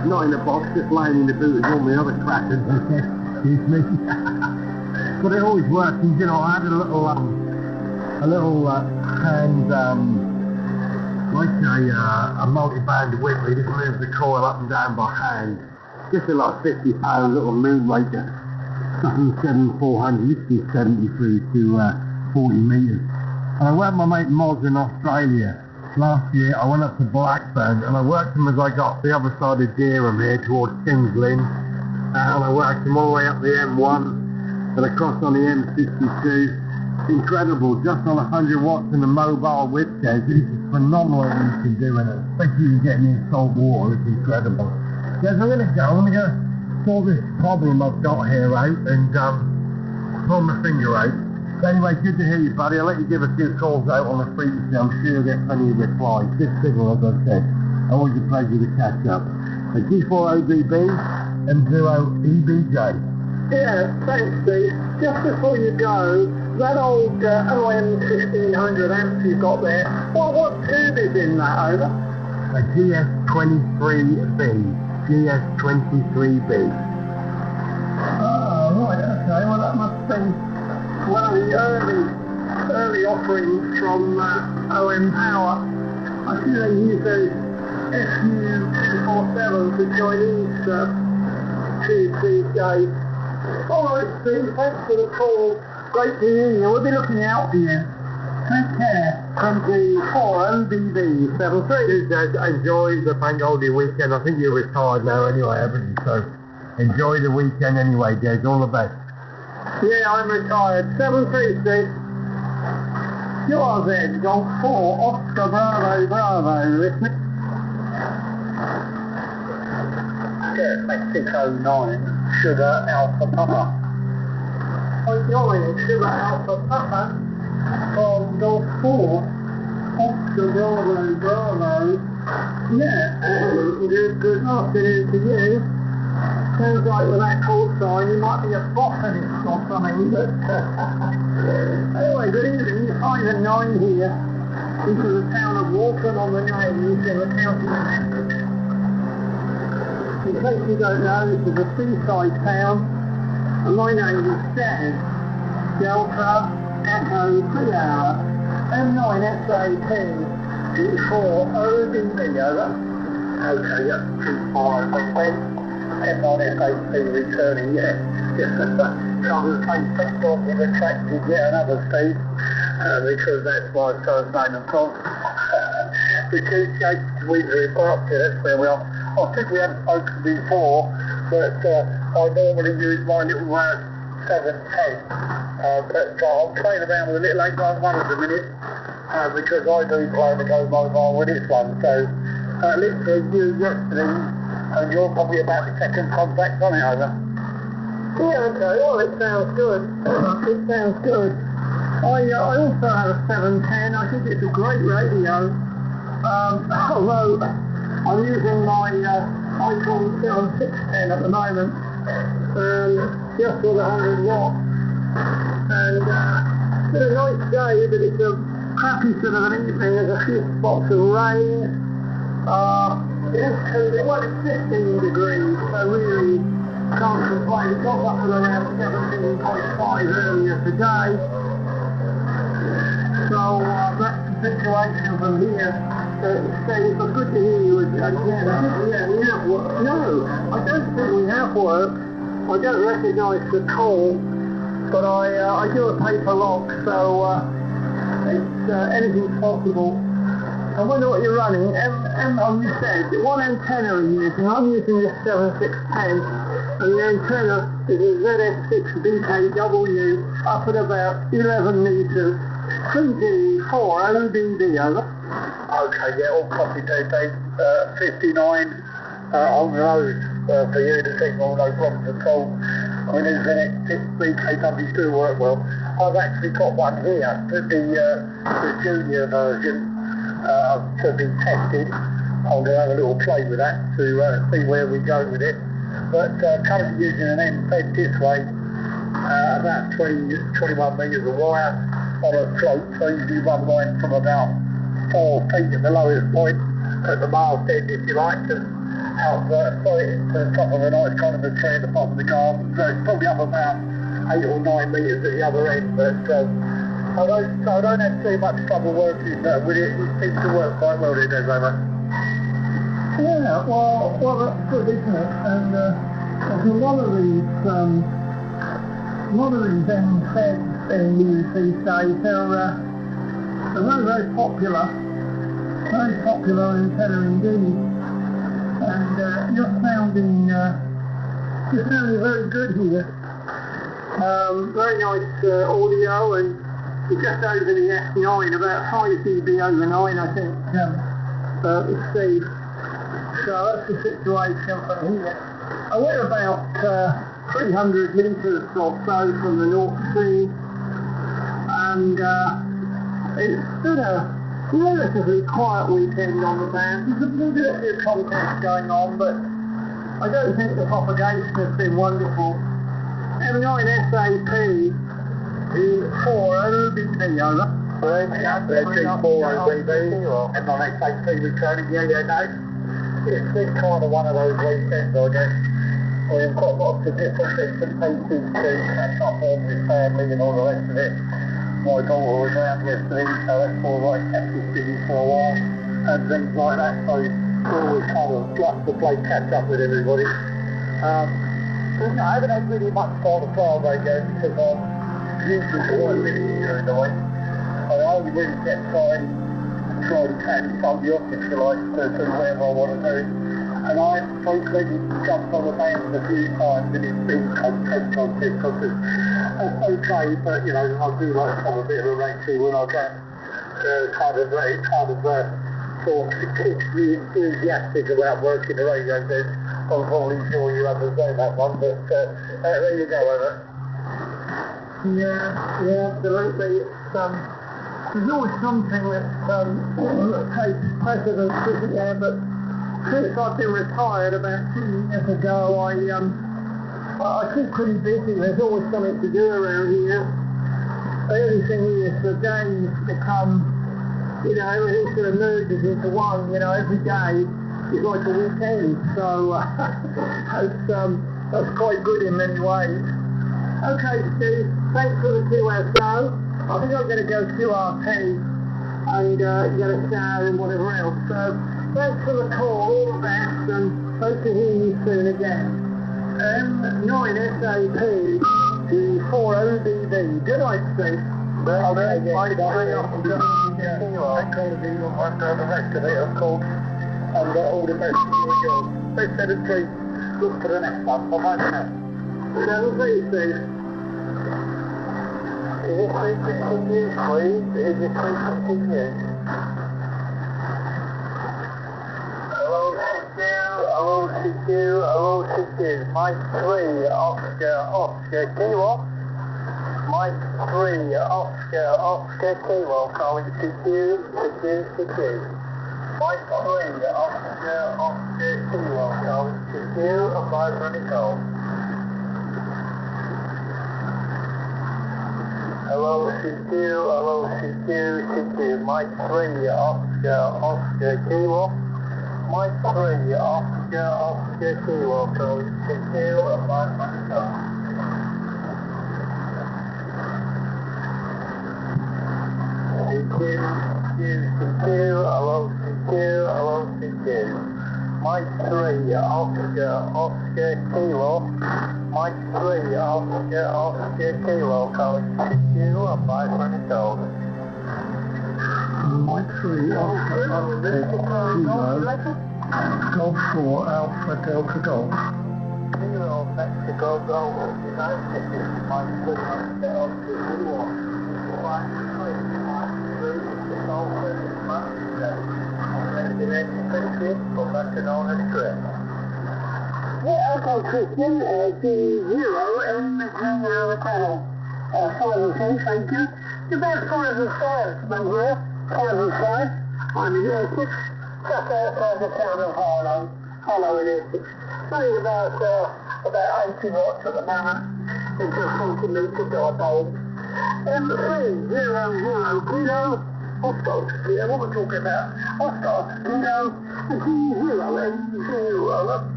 Not in the box, just laying in the boot with all my other crackers. Excuse me. But it always works. And, you know, I had a little hand, like a multi-band whip where you just move the coil up and down by hand. Just a like 50-pound little Moonraker. Something 7-400, used to be 73 to 40 metres. And I went with my mate Moz in Australia. Last year I went up to Blackburn and I worked him as I got the other side of Dereham here towards Kings Lynn, and I worked him all the way up the M1 and across on the M62. Incredible, just on 100 watts in the mobile whip case. This is phenomenal what you can do in it, especially if you're getting in salt water. It's incredible. Yes, I'm going to sort this problem I've got here out and pull my finger out. So anyway, good to hear you, buddy. I'll let you give a few calls out on the frequency. I'm sure you'll get plenty of replies. Good signal, as I said. Always a pleasure to catch up. A G4 OBB and 0 EBJ. Yeah, thanks, Steve. Just before you go, that old OM 1500 amp you've got there, what tube is in that, over? A GS23B. GS23B. Oh, right, okay. Well, that must be one of the early offerings from OM Power. I see they use those FU247s, the Chinese tubes these days. Alright, Steve, thanks for the call. Great to hear you. We'll be looking out for you. Take care. From the 4 OBB 73. Enjoy the bank holiday weekend. I think you're retired now anyway, haven't you? So enjoy the weekend anyway, Des. All the best. Yeah, I'm retired. 736. URZ Golf 4 Oscar Bravo Bravo, isn't it? Yeah, Mexico 9 Sugar Alpha Papa. I'm joining Sugar Alpha Papa from Golf 4 Oscar Bravo Bravo. Yeah, good afternoon to you. Sounds like with that coastline you might be a botanist or something, but anyway, good evening. 5 and 9 here into the town of Walton on the Naze in the county of Essex. In case you don't know, this is a seaside town, and my name is Dan. Delta Echo 3 Hour M9SAP G4 OBB, over. Okay, yeah, G4 OBB. M9SAP returning, yeah. Can't take football in the track to get another Steve, because that's my first name of course. The two shapes Weasley Berkshire, that's where we are. I think we haven't spoken before, but I normally use my little 710. But I'm playing around with a little 891 at the minute, because I do play the Go Mobile with this one. So literally used yesterday, and you're probably about the second contact on it, over. Yeah, okay, well it sounds good. It sounds good. I also have a 710. I think it's a great radio. Although I'm using my Icon 7610 at the moment, just with 100 watts. And it's been a nice day, but it's a crappy sort of an evening. There's a few spots of rain. It's 15 degrees, so really can't complain. It got up at around 17.5 earlier today. So that's the situation from here. Steve, it's good to hear you again. Yeah, we have work. No, I don't think we have work. I don't recognise the call, but I do a paper log, so it's anything's possible. I wonder what you're running. You said what antenna are you using? I'm using this 7610, and the antenna is a ZF6BKW up at about 11 metres. 3G4 OBD, over. Okay, yeah, all copy, DP. 59 on the road for you to signal, no problems at all. I mean, these ZF6BKWs do work well. I've actually got one here, the junior version. To be tested. I'm going to have a little play with that to see where we go with it. But currently using an embed this way, about 21 metres of wire on a float, so usually one line from about 4 feet at the lowest point at the mast end, if you like, and out throw it to the top of a nice kind of a tree at the bottom of the garden. So it's probably up about 8 or 9 metres at the other end, but I don't have too much trouble working with it. It seems to work quite well, it does, over. Yeah, well, that's good, isn't it? And there's a lot of these embeds being used these days. They're very, very popular antenna indeed. And you're sounding very good here. Very nice audio, and we're just over the F9, about 5 dB over 9, I think, Steve. So that's the situation from here. We're about 300 metres or so from the North Sea, and it's been a relatively quiet weekend on the band. There's a bit of contest going on, but I don't think the propagation has been wonderful. M9 SAP, the 4 OBD, over. G4 OBD, and on SAP returning, it's been kind of one of those weekends, I guess. We've got lots of different bits and pieces to catch up on with family and all the rest of it. My daughter was around yesterday, so that's all right, kept us busy for a while, and things like that, so we're always kind of like to play catch up with everybody. I haven't had really much time to play on radio because I'm usually quite busy during the week. I only really get time to try and catch Sunday off, if you like, to do whatever I want to do. And I've frequently jumped on the band a few times, and it's been contest, because it's okay, but I do like to have a bit of a racing when I can. Sort of keeps me enthusiastic about working the radio desk. I'm probably sure you understand that one, but there you go, over. Yeah, absolutely. There's always something that takes precedence, isn't there? But since I've been retired about 2 years ago, I keep pretty busy. There's always something to do around here. The only thing is the days become, everything sort of merges into one. Every day is like a weekend. So that's quite good in many ways. Okay, Steve, thanks for the 2 SO. I think I'm going to go QRT and get a shower and whatever else. So thanks for the call, all the best, and hope to hear you soon again. M9 SAP, the 4 OBD. Good night, Steve. Okay, the rest of it, of course, and all the best to you and yours. They said it, please look for the next one. Bye-bye now. 7 Steve. Is it 360 news, please? Is it 360 news? Hello, CQ. Mike 3, Oscar, Kilo. Mike 3, Oscar, Kilo, calling CQ. Mike 3, Oscar, Kilo, calling CQ, a 5 call. Hello, CQ, hello CQ, CQ, Mike 3, Oscar Kilo. Mike 3, Oscar Kilo, so CQ, and Mike myself. CQ, hello CQ. Mike 3, Oscar Kilo. Mike 3, Oscar Kilo, calling CQ, and bye for myself. Mike 3, Oscar Kilo, Golf 4, Alpha Delta Golf. Kilo, Mexico, Golf, United States, Mike 3, Oscar Kilo. Mike 3, Golf, but better known as Chris. Yeah, okay, Christian, G0 and the channel. 5 and 2, thank you. It's about 5 and 5, my dear. 5 and 5. I'm in Essex, just outside the town of Harlow in Essex. Only about 80 watts at the moment. It's just 40 minutes to Diebold. 3, 0, 0, Kilo. Oscar, yeah, what we're talking about. Oscar, Kilo, and G0 and 0.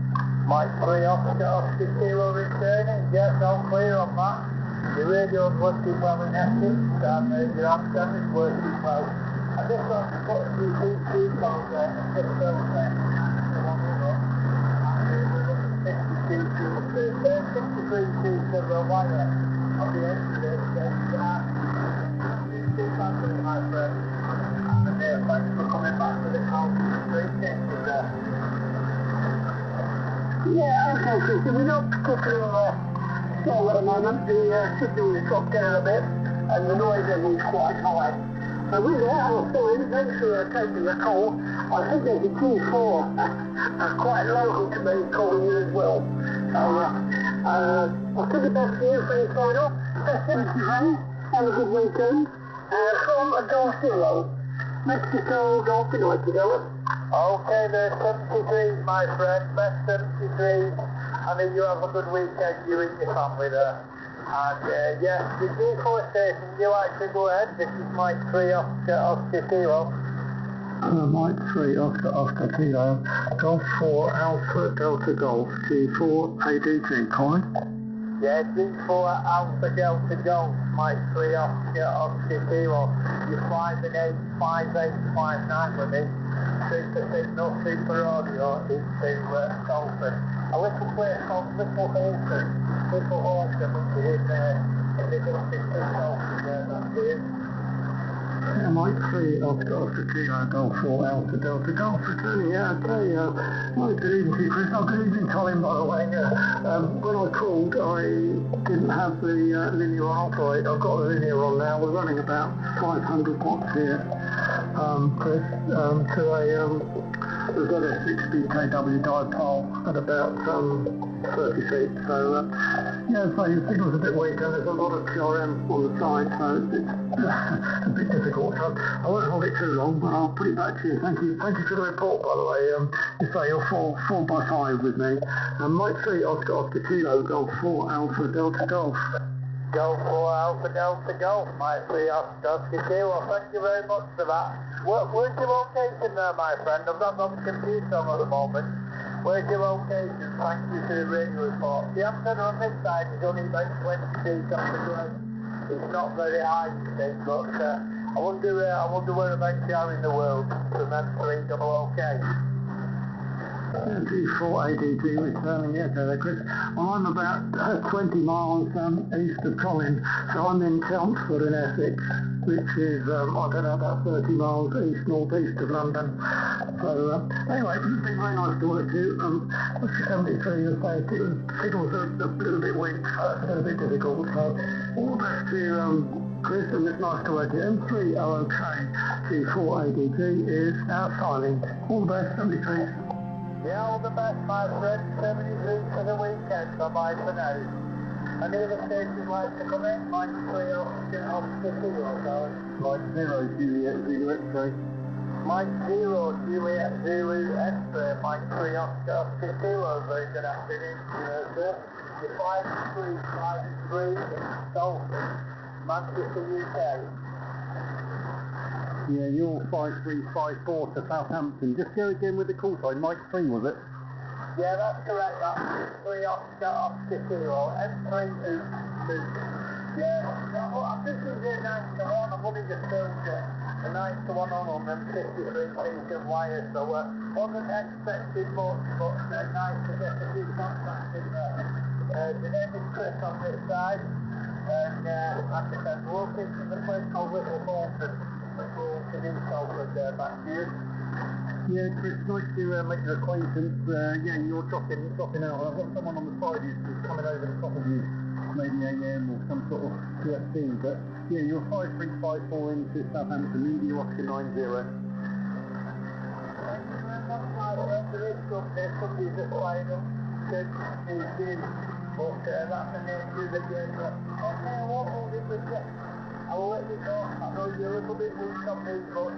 Mike 3, Oscar Kilo returning. Yes, all clear on that. The radio's working well in Essex, and your antenna is working well. I just want to put a few BTs on there, just so that the one we got. And we're looking 63 feet of the wire on the end of it, my friend. And thanks for coming back to the call. Appreciate there. Yeah, okay, Christian, we're not particularly slow at the moment. The signal has dropped down a bit, and the noise level is quite high. So with that, I'll find, thanks for taking the call. I think there's a G4 quite local to me calling you as well. So I'll send it back to you for the final. Thank you, honey. Have a good weekend. From Golf Zero, Mexico, Golf United, over. Okay, there's 73s, my friend, best 73s. I mean, you have a good weekend, you and your family there. And yes, the G4 station, you like to go ahead? This is Mike 3, Oscar Kilo. Mike 3, Oscar Kilo, Golf 4, Alpha Delta Golf, G4, ADT, Colin. Yeah, G4, Alpha Delta Golf, Mike 3, Oscar Kilo. You're 5 and 8, 5, 8, 5, 9 with me. Super signal, super audio into Salford. A little place called Little Halton, which is in the district of Salford, that's it. Yeah, Mike 3, Oscar Kilo, Golf 4, Alpha Delta Golf, returning, yeah, okay, good evening to you, Chris. Good evening, Colin, by the way. When I called, I didn't have the linear on operate. I've got the linear on now. We're running about 500 watts here, Chris, to a ZS60 kW dipole at about 30 feet. So, yeah, so the signal's a bit weak and there's a lot of QRM on the side, so it's a bit difficult. So I won't hold it too long, but I'll put it back to you. Thank you for the report, by the way. You say you're 4 by 5 with me. Mike 3, Oscar Kilo, Golf 4, Alpha Delta Golf. Golf 4, Alpha Delta Golf, Mike 3, Oscar Kilo. Thank you very much for that. Where's your location there, my friend? I've not got the computer on at the moment. Where's your location? Thank you for the radio report. The antenna on this side is only about 20 feet off the ground. It's not very high, you think, but I wonder whereabouts you are in the world. Remember, double OK. G4 ADT returning, yeah, there, Chris. Well, I'm about 20 miles east of Colin, so I'm in Chelmsford in Essex, which is, I don't know, about 30 miles northeast of London. So, anyway, it's been very nice to work to you. What's your 73, you'll say, signals are a little bit weak, so it's a little bit difficult. So, all the best to you, Chris, and it's nice to work to you. M3 OOK G4 ADT is outsiling. All the best, 73. Yeah, all the best, my friend. 73 for the weekend. Bye-bye for now. Any other stations like to come in? Mike 3 off the Kilo, sorry. Mike 0 Juliet Zulu X-ray. Mike 0 Juliet Zulu X-ray. Mike 3 off the Kilo. Very good afternoon, sir. You're 5-3 in Salford. Manchester, UK. Yeah, you're 5354 to Southampton. Just go again with the call sign. Mike 3, was it? Yeah, that's correct. That's 3 Oscar 0. M3 is... Yeah, I'm just using 9 to 1. I've only just filmed it. The 9 to 1 on them 53 feet of wire, so wasn't expecting much, but nice to get a few contacts in there. The name is Chris on this side, and like I said, we'll walk into the place called Little Bolton, which will can install from there back to you. Yeah, Chris, nice to make your acquaintance. Yeah, you're dropping out. I've got someone on the side who's coming over the top of you, maybe AM or some sort of QFC, but yeah, you're 5354 into Southampton, India Oscar 90. Somebody's just lined up, said he's in, but that's the nature of the game. Okay, what will it with you? I will let you go. I know you're a little bit weak on me, but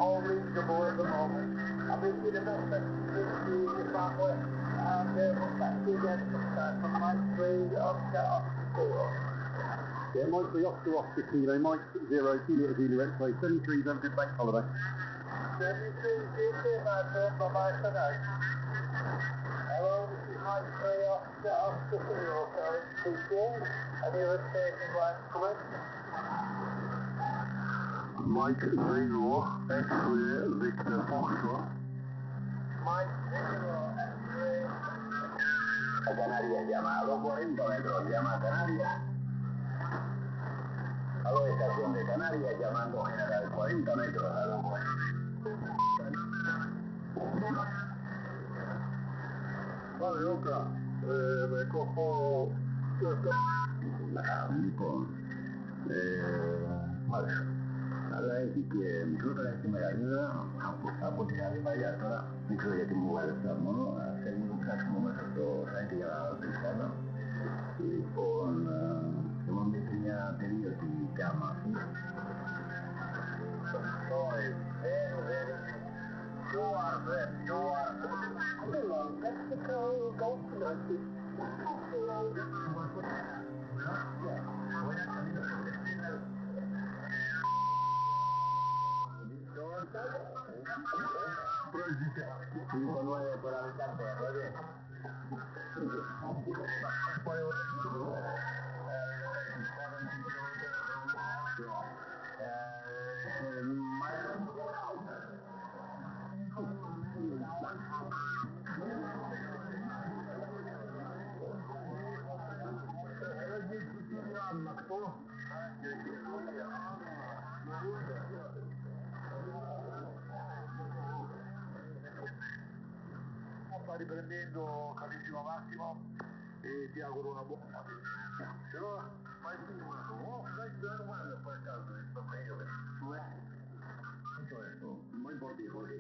all reasonable at the moment. I wish you the best of to your family, and we'll catch you again sometime from Mike 3 Oscar 0. Yeah, Mike 3 Oscar Kilo, Mike 0 Kilo Zulu X-ray, 73, have a good bank holiday. 73, see you my friend, bye-bye for now. Hello, this is Mike 3 Oscar 0, speaking, and you're at station line correct? Mike 0, X-ray, Victor Foxtrot. Mike 0, X-ray. A Canarias, llama a 240 metros, llama a Canarias. Aló, estación de Canarias, llamando General 40 metros a 240. Vale, Luca, me cojo... Vale. Nada, es que mi fruta es que me ayuda a potenciar de vaya ahora. Mi fruta ya tengo lugar de estar, ¿no? A hacer un caso más alto, gente que va a pensar, ¿no? Y con una pequeña teoría de cama. You are there, you are Mexico, go to Cinco nueve por habitante, oye. Sta riprendendo carissimo Massimo e ti auguro una buona se no fai tu dai per caso sto meglio tutto esto muy por ti Jorge